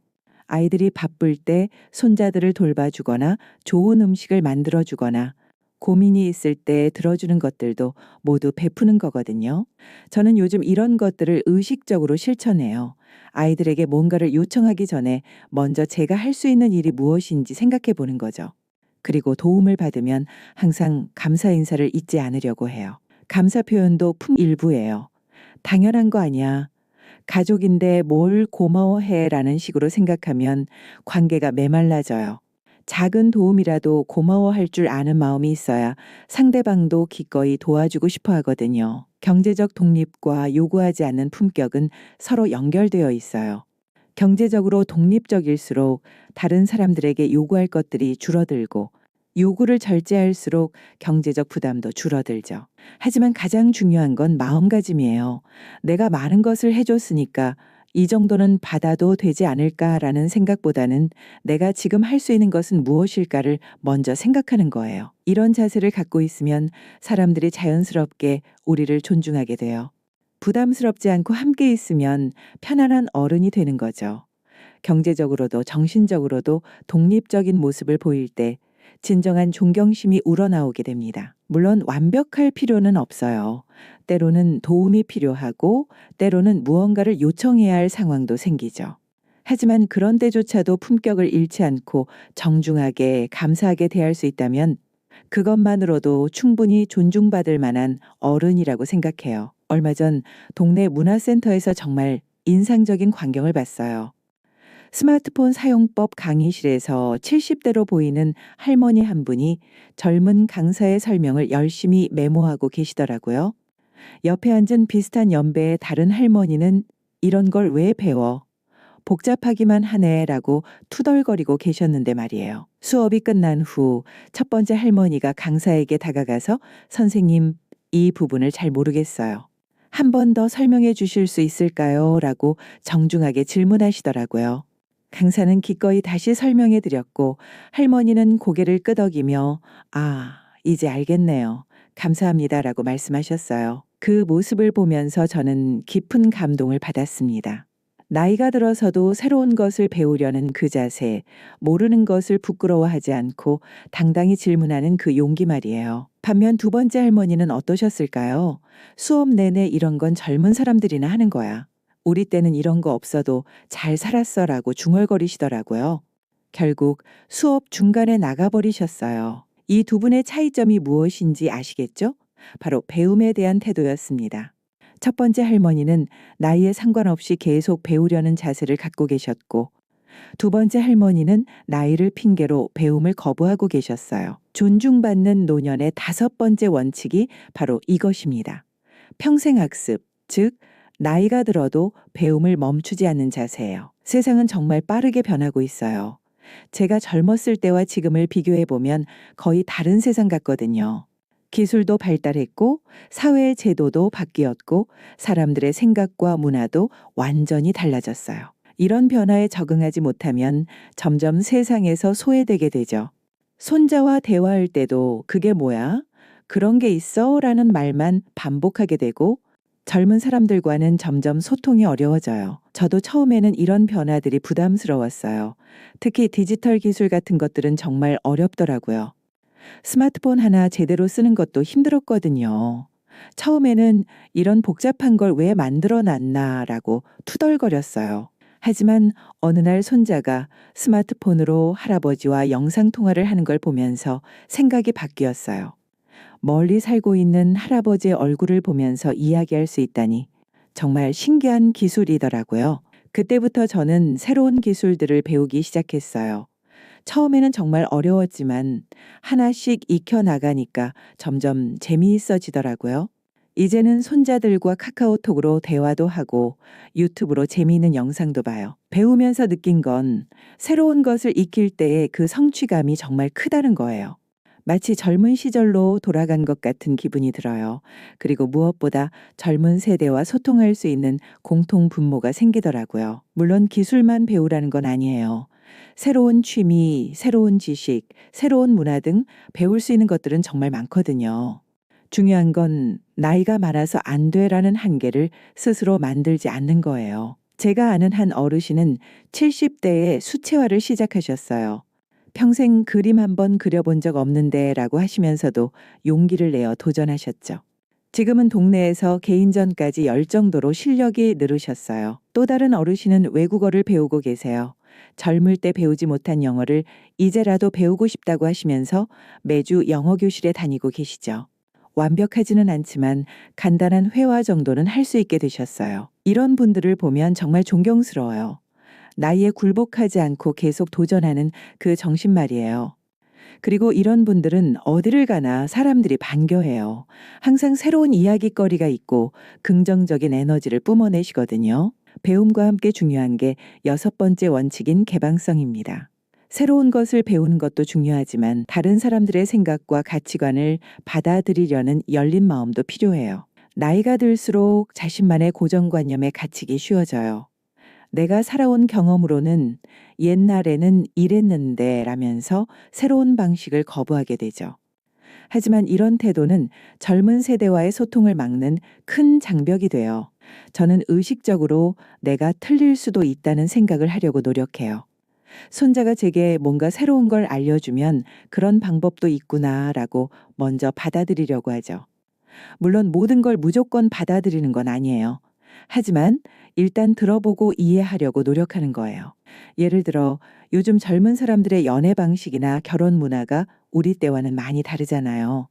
아이들이 바쁠 때 손자들을 돌봐주거나 좋은 음식을 만들어주거나 고민이 있을 때 들어주는 것들도 모두 베푸는 거거든요. 저는 요즘 이런 것들을 의식적으로 실천해요. 아이들에게 뭔가를 요청하기 전에 먼저 제가 할 수 있는 일이 무엇인지 생각해 보는 거죠. 그리고 도움을 받으면 항상 감사 인사를 잊지 않으려고 해요. 감사 표현도 품 일부예요. 당연한 거 아니야. 가족인데 뭘 고마워해 라는 식으로 생각하면 관계가 메말라져요. 작은 도움이라도 고마워할 줄 아는 마음이 있어야 상대방도 기꺼이 도와주고 싶어 하거든요. 경제적 독립과 요구하지 않는 품격은 서로 연결되어 있어요. 경제적으로 독립적일수록 다른 사람들에게 요구할 것들이 줄어들고 요구를 절제할수록 경제적 부담도 줄어들죠. 하지만 가장 중요한 건 마음가짐이에요. 내가 많은 것을 해줬으니까 이 정도는 받아도 되지 않을까라는 생각보다는 내가 지금 할 수 있는 것은 무엇일까를 먼저 생각하는 거예요. 이런 자세를 갖고 있으면 사람들이 자연스럽게 우리를 존중하게 돼요. 부담스럽지 않고 함께 있으면 편안한 어른이 되는 거죠. 경제적으로도 정신적으로도 독립적인 모습을 보일 때 진정한 존경심이 우러나오게 됩니다. 물론 완벽할 필요는 없어요. 때로는 도움이 필요하고 때로는 무언가를 요청해야 할 상황도 생기죠. 하지만 그런 때조차도 품격을 잃지 않고 정중하게 감사하게 대할 수 있다면 그것만으로도 충분히 존중받을 만한 어른이라고 생각해요. 얼마 전 동네 문화센터에서 정말 인상적인 광경을 봤어요. 스마트폰 사용법 강의실에서 70대로 보이는 할머니 한 분이 젊은 강사의 설명을 열심히 메모하고 계시더라고요. 옆에 앉은 비슷한 연배의 다른 할머니는 "이런 걸 왜 배워? 복잡하기만 하네"라고 투덜거리고 계셨는데 말이에요. 수업이 끝난 후 첫 번째 할머니가 강사에게 다가가서 "선생님, 이 부분을 잘 모르겠어요. 한 번 더 설명해 주실 수 있을까요?" 라고 정중하게 질문하시더라고요. 강사는 기꺼이 다시 설명해 드렸고 할머니는 고개를 끄덕이며 "아, 이제 알겠네요. 감사합니다."라고 말씀하셨어요. 그 모습을 보면서 저는 깊은 감동을 받았습니다. 나이가 들어서도 새로운 것을 배우려는 그 자세, 모르는 것을 부끄러워하지 않고 당당히 질문하는 그 용기 말이에요. 반면 두 번째 할머니는 어떠셨을까요? 수업 내내 "이런 건 젊은 사람들이나 하는 거야. 우리 때는 이런 거 없어도 잘 살았어라고 중얼거리시더라고요. 결국 수업 중간에 나가버리셨어요. 이 두 분의 차이점이 무엇인지 아시겠죠? 바로 배움에 대한 태도였습니다. 첫 번째 할머니는 나이에 상관없이 계속 배우려는 자세를 갖고 계셨고, 두 번째 할머니는 나이를 핑계로 배움을 거부하고 계셨어요. 존중받는 노년의 다섯 번째 원칙이 바로 이것입니다. 평생학습, 즉 나이가 들어도 배움을 멈추지 않는 자세예요. 세상은 정말 빠르게 변하고 있어요. 제가 젊었을 때와 지금을 비교해 보면 거의 다른 세상 같거든요. 기술도 발달했고 사회의 제도도 바뀌었고 사람들의 생각과 문화도 완전히 달라졌어요. 이런 변화에 적응하지 못하면 점점 세상에서 소외되게 되죠. 손자와 대화할 때도 "그게 뭐야? 그런 게 있어? 라는 말만 반복하게 되고 젊은 사람들과는 점점 소통이 어려워져요. 저도 처음에는 이런 변화들이 부담스러웠어요. 특히 디지털 기술 같은 것들은 정말 어렵더라고요. 스마트폰 하나 제대로 쓰는 것도 힘들었거든요. 처음에는 "이런 복잡한 걸 왜 만들어 놨나"라고 투덜거렸어요. 하지만 어느 날 손자가 스마트폰으로 할아버지와 영상통화를 하는 걸 보면서 생각이 바뀌었어요. 멀리 살고 있는 할아버지의 얼굴을 보면서 이야기할 수 있다니 정말 신기한 기술이더라고요. 그때부터 저는 새로운 기술들을 배우기 시작했어요. 처음에는 정말 어려웠지만 하나씩 익혀나가니까 점점 재미있어지더라고요. 이제는 손자들과 카카오톡으로 대화도 하고 유튜브로 재미있는 영상도 봐요. 배우면서 느낀 건 새로운 것을 익힐 때의 그 성취감이 정말 크다는 거예요. 마치 젊은 시절로 돌아간 것 같은 기분이 들어요. 그리고 무엇보다 젊은 세대와 소통할 수 있는 공통 분모가 생기더라고요. 물론 기술만 배우라는 건 아니에요. 새로운 취미, 새로운 지식, 새로운 문화 등 배울 수 있는 것들은 정말 많거든요. 중요한 건 나이가 많아서 안 돼라는 한계를 스스로 만들지 않는 거예요. 제가 아는 한 어르신은 70대에 수채화를 시작하셨어요. "평생 그림 한번 그려본 적 없는데 라고 하시면서도 용기를 내어 도전하셨죠. 지금은 동네에서 개인전까지 열 정도로 실력이 늘으셨어요. 또 다른 어르신은 외국어를 배우고 계세요. 젊을 때 배우지 못한 영어를 이제라도 배우고 싶다고 하시면서 매주 영어 교실에 다니고 계시죠. 완벽하지는 않지만 간단한 회화 정도는 할 수 있게 되셨어요. 이런 분들을 보면 정말 존경스러워요. 나이에 굴복하지 않고 계속 도전하는 그 정신 말이에요. 그리고 이런 분들은 어디를 가나 사람들이 반겨해요. 항상 새로운 이야깃거리가 있고 긍정적인 에너지를 뿜어내시거든요. 배움과 함께 중요한 게 여섯 번째 원칙인 개방성입니다. 새로운 것을 배우는 것도 중요하지만 다른 사람들의 생각과 가치관을 받아들이려는 열린 마음도 필요해요. 나이가 들수록 자신만의 고정관념에 갇히기 쉬워져요. 내가 살아온 경험으로는 "옛날에는 이랬는데" 라면서 새로운 방식을 거부하게 되죠. 하지만 이런 태도는 젊은 세대와의 소통을 막는 큰 장벽이 돼요. 저는 의식적으로 내가 틀릴 수도 있다는 생각을 하려고 노력해요. 손자가 제게 뭔가 새로운 걸 알려주면 "그런 방법도 있구나"라고 먼저 받아들이려고 하죠. 물론 모든 걸 무조건 받아들이는 건 아니에요. 하지만 일단 들어보고 이해하려고 노력하는 거예요. 예를 들어 요즘 젊은 사람들의 연애 방식이나 결혼 문화가 우리 때와는 많이 다르잖아요.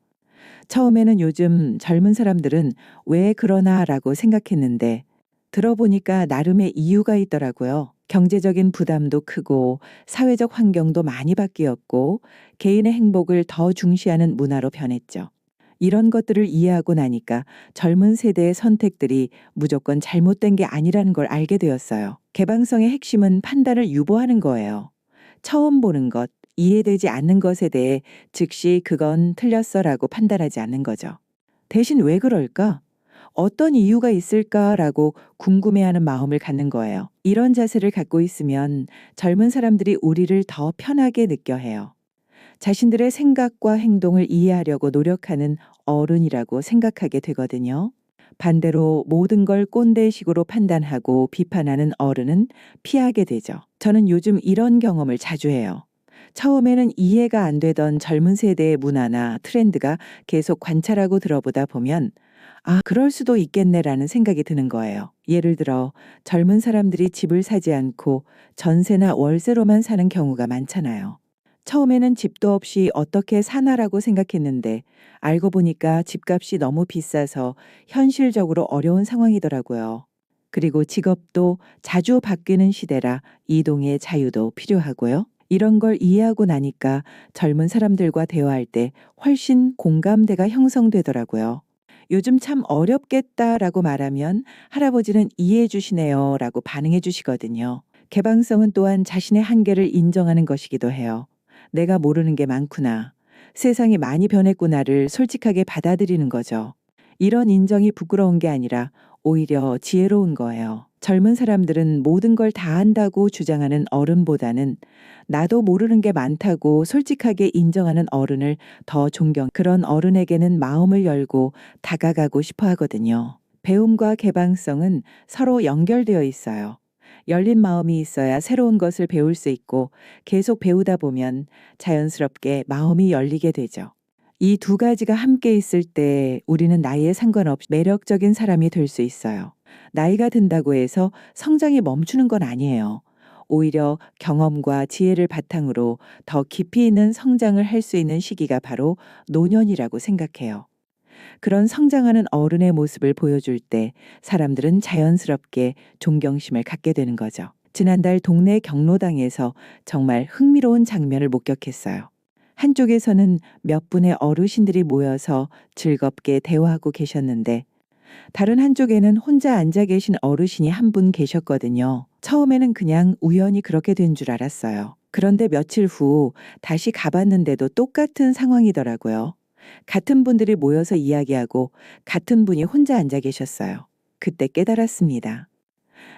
처음에는 요즘 젊은 사람들은 왜 그러나라고 생각했는데 들어보니까 나름의 이유가 있더라고요. 경제적인 부담도 크고 사회적 환경도 많이 바뀌었고 개인의 행복을 더 중시하는 문화로 변했죠. 이런 것들을 이해하고 나니까 젊은 세대의 선택들이 무조건 잘못된 게 아니라는 걸 알게 되었어요. 개방성의 핵심은 판단을 유보하는 거예요. 처음 보는 것, 이해되지 않는 것에 대해 즉시 그건 틀렸어라고 판단하지 않는 거죠. 대신 왜 그럴까? 어떤 이유가 있을까라고 궁금해하는 마음을 갖는 거예요. 이런 자세를 갖고 있으면 젊은 사람들이 우리를 더 편하게 느껴 해요. 자신들의 생각과 행동을 이해하려고 노력하는 어른이라고 생각하게 되거든요. 반대로 모든 걸 꼰대식으로 판단하고 비판하는 어른은 피하게 되죠. 저는 요즘 이런 경험을 자주 해요. 처음에는 이해가 안 되던 젊은 세대의 문화나 트렌드가 계속 관찰하고 들어보다 보면 아, 그럴 수도 있겠네라는 생각이 드는 거예요. 예를 들어 젊은 사람들이 집을 사지 않고 전세나 월세로만 사는 경우가 많잖아요. 처음에는 집도 없이 어떻게 사나라고 생각했는데 알고 보니까 집값이 너무 비싸서 현실적으로 어려운 상황이더라고요. 그리고 직업도 자주 바뀌는 시대라 이동의 자유도 필요하고요. 이런 걸 이해하고 나니까 젊은 사람들과 대화할 때 훨씬 공감대가 형성되더라고요. 요즘 참 어렵겠다라고 말하면 할아버지는 이해해 주시네요 라고 반응해 주시거든요. 개방성은 또한 자신의 한계를 인정하는 것이기도 해요. 내가 모르는 게 많구나. 세상이 많이 변했구나를 솔직하게 받아들이는 거죠. 이런 인정이 부끄러운 게 아니라 오히려 지혜로운 거예요. 젊은 사람들은 모든 걸 다 안다고 주장하는 어른보다는 나도 모르는 게 많다고 솔직하게 인정하는 어른을 더 그런 어른에게는 마음을 열고 다가가고 싶어 하거든요. 배움과 개방성은 서로 연결되어 있어요. 열린 마음이 있어야 새로운 것을 배울 수 있고 계속 배우다 보면 자연스럽게 마음이 열리게 되죠. 이 두 가지가 함께 있을 때 우리는 나이에 상관없이 매력적인 사람이 될 수 있어요. 나이가 든다고 해서 성장이 멈추는 건 아니에요. 오히려 경험과 지혜를 바탕으로 더 깊이 있는 성장을 할 수 있는 시기가 바로 노년이라고 생각해요. 그런 성장하는 어른의 모습을 보여줄 때 사람들은 자연스럽게 존경심을 갖게 되는 거죠. 지난달 동네 경로당에서 정말 흥미로운 장면을 목격했어요. 한쪽에서는 몇 분의 어르신들이 모여서 즐겁게 대화하고 계셨는데 다른 한쪽에는 혼자 앉아 계신 어르신이 한 분 계셨거든요. 처음에는 그냥 우연히 그렇게 된 줄 알았어요. 그런데 며칠 후 다시 가봤는데도 똑같은 상황이더라고요. 같은 분들이 모여서 이야기하고 같은 분이 혼자 앉아 계셨어요. 그때 깨달았습니다.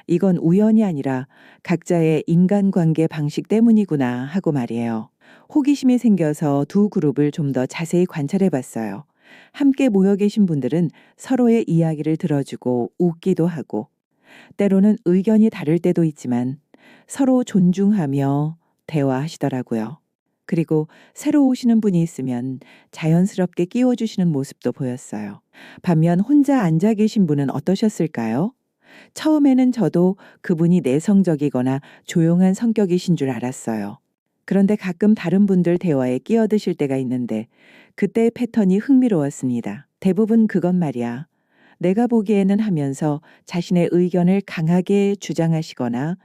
이건 우연이 아니라 각자의 인간관계 방식 때문이구나 하고 말이에요. 호기심이 생겨서 두 그룹을 좀 더 자세히 관찰해 봤어요. 함께 모여 계신 분들은 서로의 이야기를 들어주고 웃기도 하고 때로는 의견이 다를 때도 있지만 서로 존중하며 대화하시더라고요. 그리고 새로 오시는 분이 있으면 자연스럽게 끼워주시는 모습도 보였어요. 반면 혼자 앉아 계신 분은 어떠셨을까요? 처음에는 저도 그분이 내성적이거나 조용한 성격이신 줄 알았어요. 그런데 가끔 다른 분들 대화에 끼어드실 때가 있는데 그때의 패턴이 흥미로웠습니다. 대부분 그건 말이야. 내가 보기에는 하면서 자신의 의견을 강하게 주장하시거나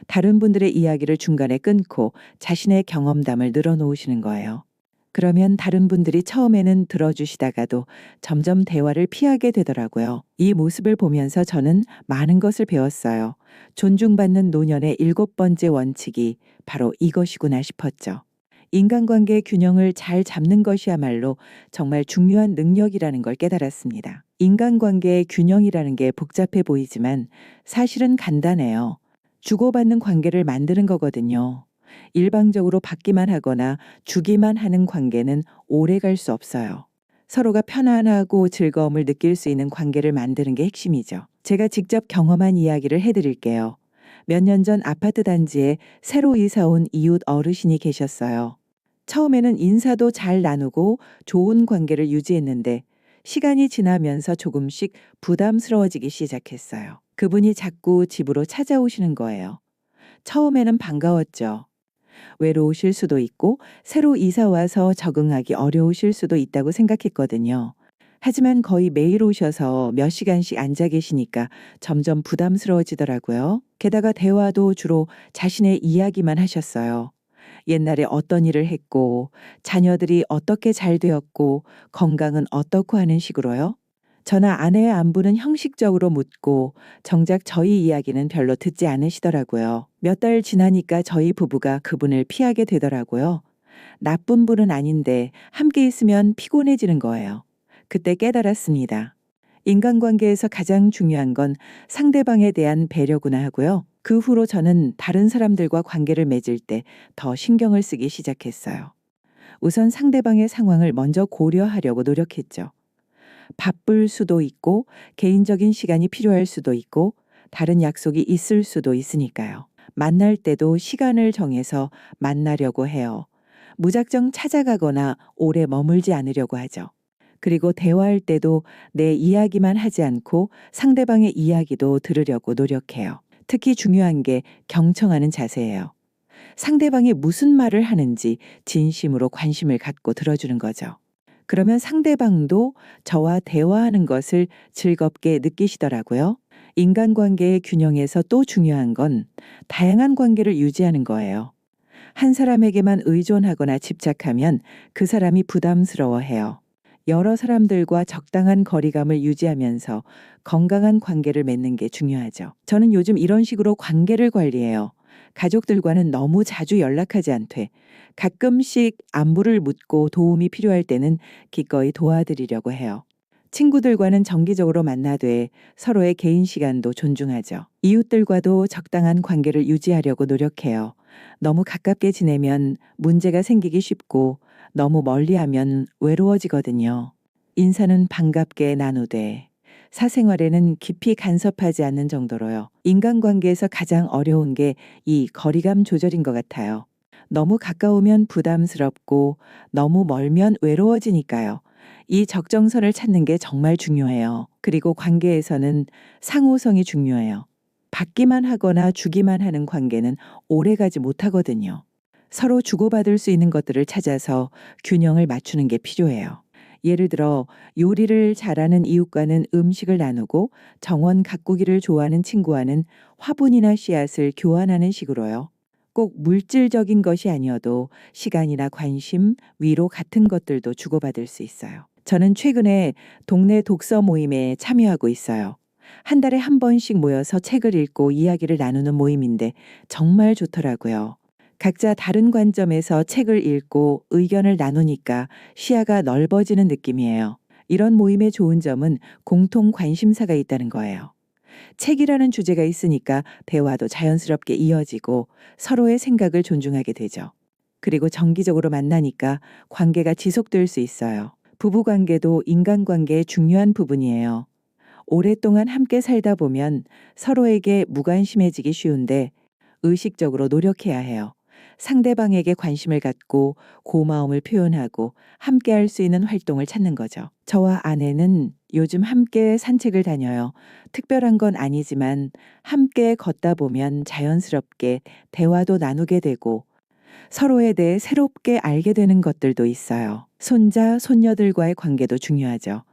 다른 분들의 이야기를 중간에 끊고 자신의 경험담을 늘어놓으시는 거예요. 그러면 다른 분들이 처음에는 들어주시다가도 점점 대화를 피하게 되더라고요. 이 모습을 보면서 저는 많은 것을 배웠어요. 존중받는 노년의 7번째 원칙이 바로 이것이구나 싶었죠. 인간관계의 균형을 잘 잡는 것이야말로 정말 중요한 능력이라는 걸 깨달았습니다. 인간관계의 균형이라는 게 복잡해 보이지만 사실은 간단해요. 주고받는 관계를 만드는 거거든요. 일방적으로 받기만 하거나 주기만 하는 관계는 오래 갈 수 없어요. 서로가 편안하고 즐거움을 느낄 수 있는 관계를 만드는 게 핵심이죠. 제가 직접 경험한 이야기를 해드릴게요. 몇 년 전 아파트 단지에 새로 이사 온 이웃 어르신이 계셨어요. 처음에는 인사도 잘 나누고 좋은 관계를 유지했는데 시간이 지나면서 조금씩 부담스러워지기 시작했어요. 그분이 자꾸 집으로 찾아오시는 거예요. 처음에는 반가웠죠. 외로우실 수도 있고 새로 이사 와서 적응하기 어려우실 수도 있다고 생각했거든요. 하지만 거의 매일 오셔서 몇 시간씩 앉아 계시니까 점점 부담스러워지더라고요. 게다가 대화도 주로 자신의 이야기만 하셨어요. 옛날에 어떤 일을 했고, 자녀들이 어떻게 잘 되었고, 건강은 어떻고 하는 식으로요. 저나 아내의 안부는 형식적으로 묻고 정작 저희 이야기는 별로 듣지 않으시더라고요. 몇 달 지나니까 저희 부부가 그분을 피하게 되더라고요. 나쁜 분은 아닌데 함께 있으면 피곤해지는 거예요. 그때 깨달았습니다. 인간관계에서 가장 중요한 건 상대방에 대한 배려구나 하고요. 그 후로 저는 다른 사람들과 관계를 맺을 때 더 신경을 쓰기 시작했어요. 우선 상대방의 상황을 먼저 고려하려고 노력했죠. 바쁠 수도 있고 개인적인 시간이 필요할 수도 있고 다른 약속이 있을 수도 있으니까요. 만날 때도 시간을 정해서 만나려고 해요. 무작정 찾아가거나 오래 머물지 않으려고 하죠. 그리고 대화할 때도 내 이야기만 하지 않고 상대방의 이야기도 들으려고 노력해요. 특히 중요한 게 경청하는 자세예요. 상대방이 무슨 말을 하는지 진심으로 관심을 갖고 들어주는 거죠. 그러면 상대방도 저와 대화하는 것을 즐겁게 느끼시더라고요. 인간관계의 균형에서 또 중요한 건 다양한 관계를 유지하는 거예요. 한 사람에게만 의존하거나 집착하면 그 사람이 부담스러워해요. 여러 사람들과 적당한 거리감을 유지하면서 건강한 관계를 맺는 게 중요하죠. 저는 요즘 이런 식으로 관계를 관리해요. 가족들과는 너무 자주 연락하지 않되 가끔씩 안부를 묻고 도움이 필요할 때는 기꺼이 도와드리려고 해요. 친구들과는 정기적으로 만나되 서로의 개인 시간도 존중하죠. 이웃들과도 적당한 관계를 유지하려고 노력해요. 너무 가깝게 지내면 문제가 생기기 쉽고 너무 멀리하면 외로워지거든요. 인사는 반갑게 나누되 사생활에는 깊이 간섭하지 않는 정도로요. 인간관계에서 가장 어려운 게 이 거리감 조절인 것 같아요. 너무 가까우면 부담스럽고 너무 멀면 외로워지니까요. 이 적정선을 찾는 게 정말 중요해요. 그리고 관계에서는 상호성이 중요해요. 받기만 하거나 주기만 하는 관계는 오래가지 못하거든요. 서로 주고받을 수 있는 것들을 찾아서 균형을 맞추는 게 필요해요. 예를 들어 요리를 잘하는 이웃과는 음식을 나누고 정원 가꾸기를 좋아하는 친구와는 화분이나 씨앗을 교환하는 식으로요. 꼭 물질적인 것이 아니어도 시간이나 관심, 위로 같은 것들도 주고받을 수 있어요. 저는 최근에 동네 독서 모임에 참여하고 있어요. 한 달에 한 번씩 모여서 책을 읽고 이야기를 나누는 모임인데 정말 좋더라고요. 각자 다른 관점에서 책을 읽고 의견을 나누니까 시야가 넓어지는 느낌이에요. 이런 모임의 좋은 점은 공통 관심사가 있다는 거예요. 책이라는 주제가 있으니까 대화도 자연스럽게 이어지고 서로의 생각을 존중하게 되죠. 그리고 정기적으로 만나니까 관계가 지속될 수 있어요. 부부관계도 인간관계의 중요한 부분이에요. 오랫동안 함께 살다 보면 서로에게 무관심해지기 쉬운데 의식적으로 노력해야 해요. 상대방에게 관심을 갖고 고마움을 표현하고 함께 할 수 있는 활동을 찾는 거죠. 저와 아내는 요즘 함께 산책을 다녀요. 특별한 건 아니지만 함께 걷다 보면 자연스럽게 대화도 나누게 되고 서로에 대해 새롭게 알게 되는 것들도 있어요. 손자, 손녀들과의 관계도 중요하죠.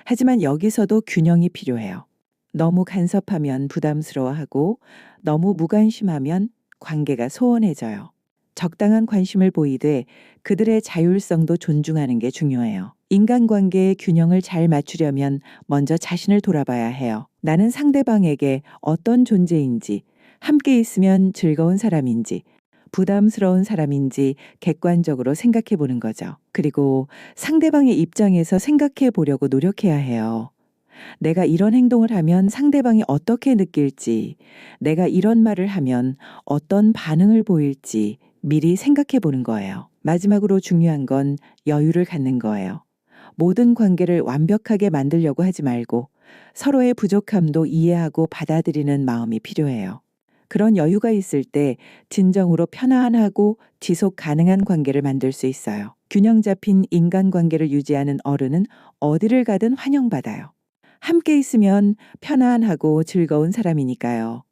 하지만 여기서도 균형이 필요해요. 너무 간섭하면 부담스러워하고 너무 무관심하면 관계가 소원해져요. 적당한 관심을 보이되 그들의 자율성도 존중하는 게 중요해요. 인간관계의 균형을 잘 맞추려면 먼저 자신을 돌아봐야 해요. 나는 상대방에게 어떤 존재인지, 함께 있으면 즐거운 사람인지, 부담스러운 사람인지 객관적으로 생각해 보는 거죠. 그리고 상대방의 입장에서 생각해 보려고 노력해야 해요. 내가 이런 행동을 하면 상대방이 어떻게 느낄지, 내가 이런 말을 하면 어떤 반응을 보일지 미리 생각해 보는 거예요. 마지막으로 중요한 건 여유를 갖는 거예요. 모든 관계를 완벽하게 만들려고 하지 말고 서로의 부족함도 이해하고 받아들이는 마음이 필요해요. 그런 여유가 있을 때 진정으로 편안하고 지속 가능한 관계를 만들 수 있어요. 균형 잡힌 인간관계를 유지하는 어른은 어디를 가든 환영받아요. 함께 있으면 편안하고 즐거운 사람이니까요.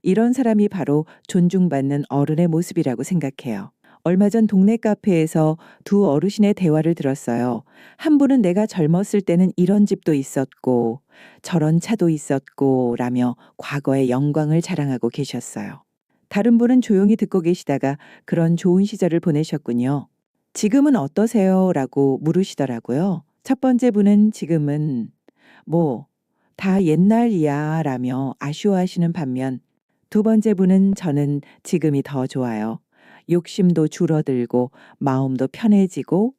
이런 사람이 바로 존중받는 어른의 모습이라고 생각해요. 얼마 전 동네 카페에서 두 어르신의 대화를 들었어요. 한 분은 내가 젊었을 때는 이런 집도 있었고 저런 차도 있었고 라며 과거의 영광을 자랑하고 계셨어요. 다른 분은 조용히 듣고 계시다가 그런 좋은 시절을 보내셨군요. 지금은 어떠세요? 라고 물으시더라고요. 첫 번째 분은 지금은 뭐, 다 옛날이야 라며 아쉬워하시는 반면 두 번째 분은 저는 지금이 더 좋아요. 욕심도 줄어들고 마음도 편해지고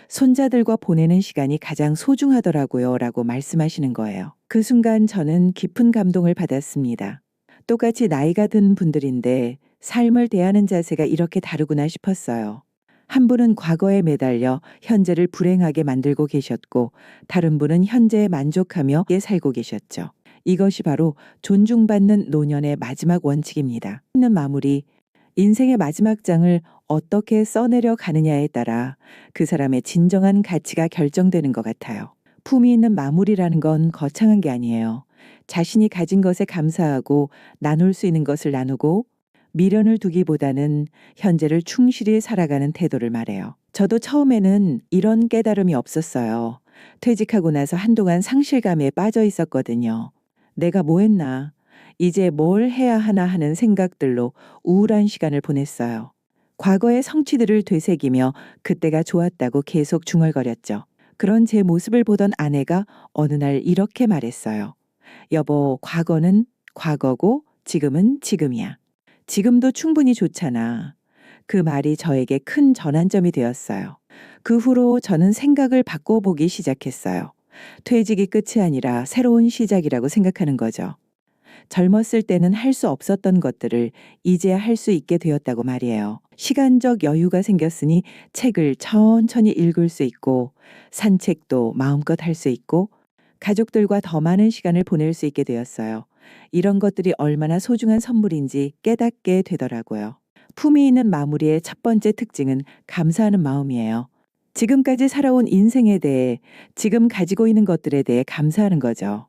손자들과 보내는 시간이 가장 소중하더라고요 라고 말씀하시는 거예요. 그 순간 저는 깊은 감동을 받았습니다. 똑같이 나이가 든 분들인데 삶을 대하는 자세가 이렇게 다르구나 싶었어요. 한 분은 과거에 매달려 현재를 불행하게 만들고 계셨고 다른 분은 현재에 만족하며 살고 계셨죠. 이것이 바로 존중받는 노년의 마지막 원칙입니다. 있는 마무리, 인생의 마지막 장을 어떻게 써내려 가느냐에 따라 그 사람의 진정한 가치가 결정되는 것 같아요. 품위 있는 마무리라는 건 거창한 게 아니에요. 자신이 가진 것에 감사하고 나눌 수 있는 것을 나누고 미련을 두기보다는 현재를 충실히 살아가는 태도를 말해요. 저도 처음에는 이런 깨달음이 없었어요. 퇴직하고 나서 한동안 상실감에 빠져 있었거든요. 내가 뭐 했나? 이제 뭘 해야 하나 하는 생각들로 우울한 시간을 보냈어요. 과거의 성취들을 되새기며 그때가 좋았다고 계속 중얼거렸죠. 그런 제 모습을 보던 아내가 어느 날 이렇게 말했어요. 여보, 과거는 과거고 지금은 지금이야. 지금도 충분히 좋잖아. 그 말이 저에게 큰 전환점이 되었어요. 그 후로 저는 생각을 바꿔보기 시작했어요. 퇴직이 끝이 아니라 새로운 시작이라고 생각하는 거죠. 젊었을 때는 할 수 없었던 것들을 이제야 할 수 있게 되었다고 말이에요. 시간적 여유가 생겼으니 책을 천천히 읽을 수 있고 산책도 마음껏 할 수 있고 가족들과 더 많은 시간을 보낼 수 있게 되었어요. 이런 것들이 얼마나 소중한 선물인지 깨닫게 되더라고요. 품위 있는 마무리의 첫 번째 특징은 감사하는 마음이에요. 지금까지 살아온 인생에 대해, 지금 가지고 있는 것들에 대해 감사하는 거죠.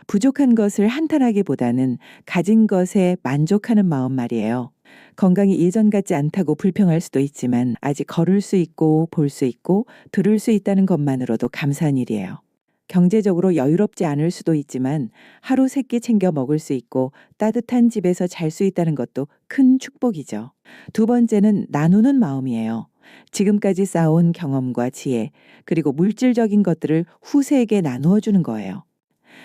부족한 것을 한탄하기보다는 가진 것에 만족하는 마음 말이에요. 건강이 예전 같지 않다고 불평할 수도 있지만 아직 걸을 수 있고 볼 수 있고 들을 수 있다는 것만으로도 감사한 일이에요. 경제적으로 여유롭지 않을 수도 있지만 하루 세 끼 챙겨 먹을 수 있고 따뜻한 집에서 잘 수 있다는 것도 큰 축복이죠. 두 번째는 나누는 마음이에요. 지금까지 쌓아온 경험과 지혜, 그리고 물질적인 것들을 후세에게 나누어 주는 거예요.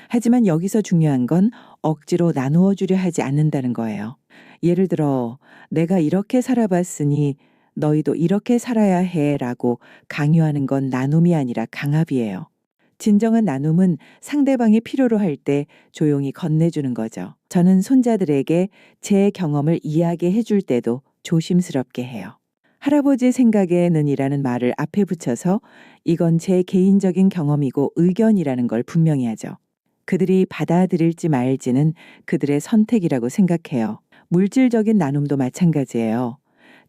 하지만 여기서 중요한 건 억지로 나누어 주려 하지 않는다는 거예요. 예를 들어, 내가 이렇게 살아봤으니 너희도 이렇게 살아야 해 라고 강요하는 건 나눔이 아니라 강압이에요. 진정한 나눔은 상대방이 필요로 할 때 조용히 건네주는 거죠. 저는 손자들에게 제 경험을 이야기해 줄 때도 조심스럽게 해요. 할아버지 생각에는 이라는 말을 앞에 붙여서 이건 제 개인적인 경험이고 의견이라는 걸 분명히 하죠. 그들이 받아들일지 말지는 그들의 선택이라고 생각해요. 물질적인 나눔도 마찬가지예요.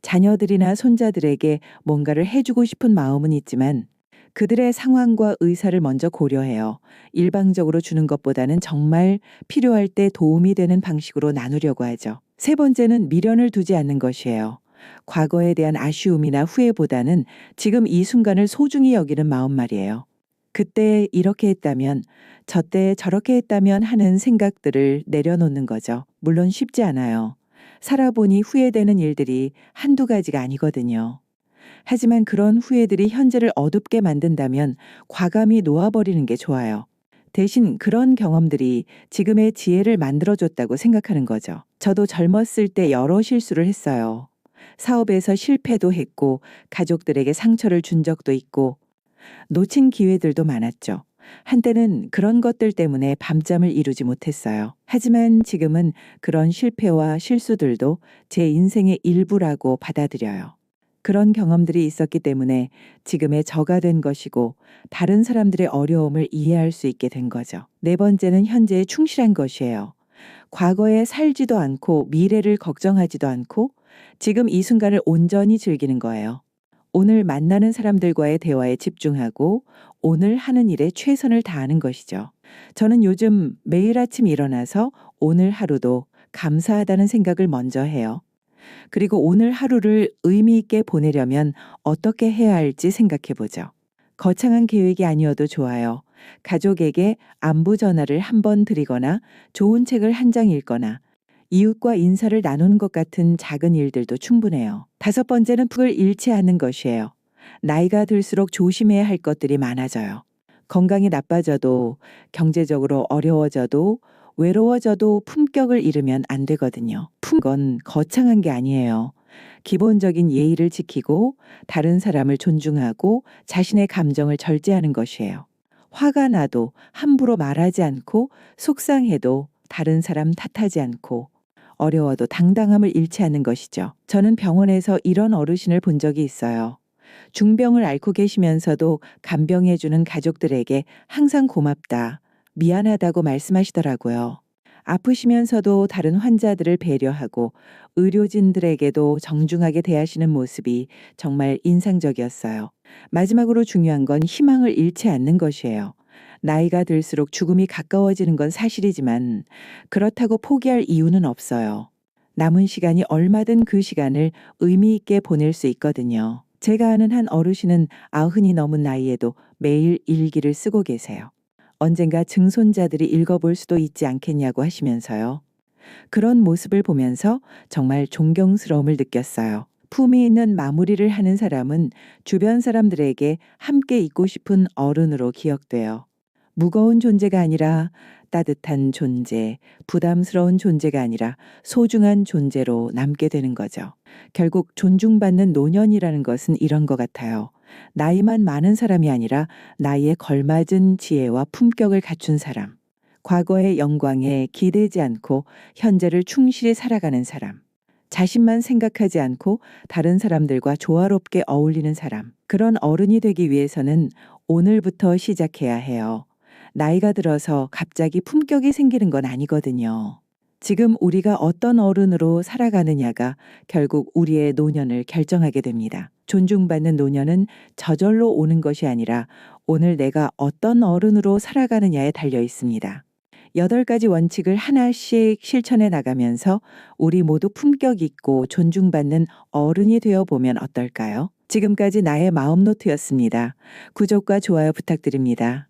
자녀들이나 손자들에게 뭔가를 해주고 싶은 마음은 있지만 그들의 상황과 의사를 먼저 고려해요. 일방적으로 주는 것보다는 정말 필요할 때 도움이 되는 방식으로 나누려고 하죠. 세 번째는 미련을 두지 않는 것이에요. 과거에 대한 아쉬움이나 후회보다는 지금 이 순간을 소중히 여기는 마음 말이에요. 그때 이렇게 했다면, 저때 저렇게 했다면 하는 생각들을 내려놓는 거죠. 물론 쉽지 않아요. 살아보니 후회되는 일들이 한두 가지가 아니거든요. 하지만 그런 후회들이 현재를 어둡게 만든다면 과감히 놓아버리는 게 좋아요. 대신 그런 경험들이 지금의 지혜를 만들어줬다고 생각하는 거죠. 저도 젊었을 때 여러 실수를 했어요. 사업에서 실패도 했고 가족들에게 상처를 준 적도 있고 놓친 기회들도 많았죠. 한때는 그런 것들 때문에 밤잠을 이루지 못했어요. 하지만 지금은 그런 실패와 실수들도 제 인생의 일부라고 받아들여요. 그런 경험들이 있었기 때문에 지금의 저가 된 것이고 다른 사람들의 어려움을 이해할 수 있게 된 거죠. 네 번째는 현재에 충실한 것이에요. 과거에 살지도 않고 미래를 걱정하지도 않고 지금 이 순간을 온전히 즐기는 거예요. 오늘 만나는 사람들과의 대화에 집중하고 오늘 하는 일에 최선을 다하는 것이죠. 저는 요즘 매일 아침 일어나서 오늘 하루도 감사하다는 생각을 먼저 해요. 그리고 오늘 하루를 의미 있게 보내려면 어떻게 해야 할지 생각해 보죠. 거창한 계획이 아니어도 좋아요. 가족에게 안부 전화를 한 번 드리거나 좋은 책을 한 장 읽거나 이웃과 인사를 나누는 것 같은 작은 일들도 충분해요. 다섯 번째는 푹을 잃지 않는 것이에요. 나이가 들수록 조심해야 할 것들이 많아져요. 건강이 나빠져도, 경제적으로 어려워져도, 외로워져도 품격을 잃으면 안 되거든요. 건 거창한 게 아니에요. 기본적인 예의를 지키고 다른 사람을 존중하고 자신의 감정을 절제하는 것이에요. 화가 나도 함부로 말하지 않고 속상해도 다른 사람 탓하지 않고 어려워도 당당함을 잃지 않는 것이죠. 저는 병원에서 이런 어르신을 본 적이 있어요. 중병을 앓고 계시면서도 간병해주는 가족들에게 항상 고맙다, 미안하다고 말씀하시더라고요. 아프시면서도 다른 환자들을 배려하고 의료진들에게도 정중하게 대하시는 모습이 정말 인상적이었어요. 마지막으로 중요한 건 희망을 잃지 않는 것이에요. 나이가 들수록 죽음이 가까워지는 건 사실이지만 그렇다고 포기할 이유는 없어요. 남은 시간이 얼마든 그 시간을 의미 있게 보낼 수 있거든요. 제가 아는 한 어르신은 90이 넘은 나이에도 매일 일기를 쓰고 계세요. 언젠가 증손자들이 읽어볼 수도 있지 않겠냐고 하시면서요. 그런 모습을 보면서 정말 존경스러움을 느꼈어요. 품위 있는 마무리를 하는 사람은 주변 사람들에게 함께 있고 싶은 어른으로 기억돼요. 무거운 존재가 아니라 따뜻한 존재, 부담스러운 존재가 아니라 소중한 존재로 남게 되는 거죠. 결국 존중받는 노년이라는 것은 이런 것 같아요. 나이만 많은 사람이 아니라 나이에 걸맞은 지혜와 품격을 갖춘 사람. 과거의 영광에 기대지 않고 현재를 충실히 살아가는 사람. 자신만 생각하지 않고 다른 사람들과 조화롭게 어울리는 사람. 그런 어른이 되기 위해서는 오늘부터 시작해야 해요. 나이가 들어서 갑자기 품격이 생기는 건 아니거든요. 지금 우리가 어떤 어른으로 살아가느냐가 결국 우리의 노년을 결정하게 됩니다. 존중받는 노년은 저절로 오는 것이 아니라 오늘 내가 어떤 어른으로 살아가느냐에 달려 있습니다. 8가지 원칙을 하나씩 실천해 나가면서 우리 모두 품격 있고 존중받는 어른이 되어 보면 어떨까요? 지금까지 나의 마음노트였습니다. 구독과 좋아요 부탁드립니다.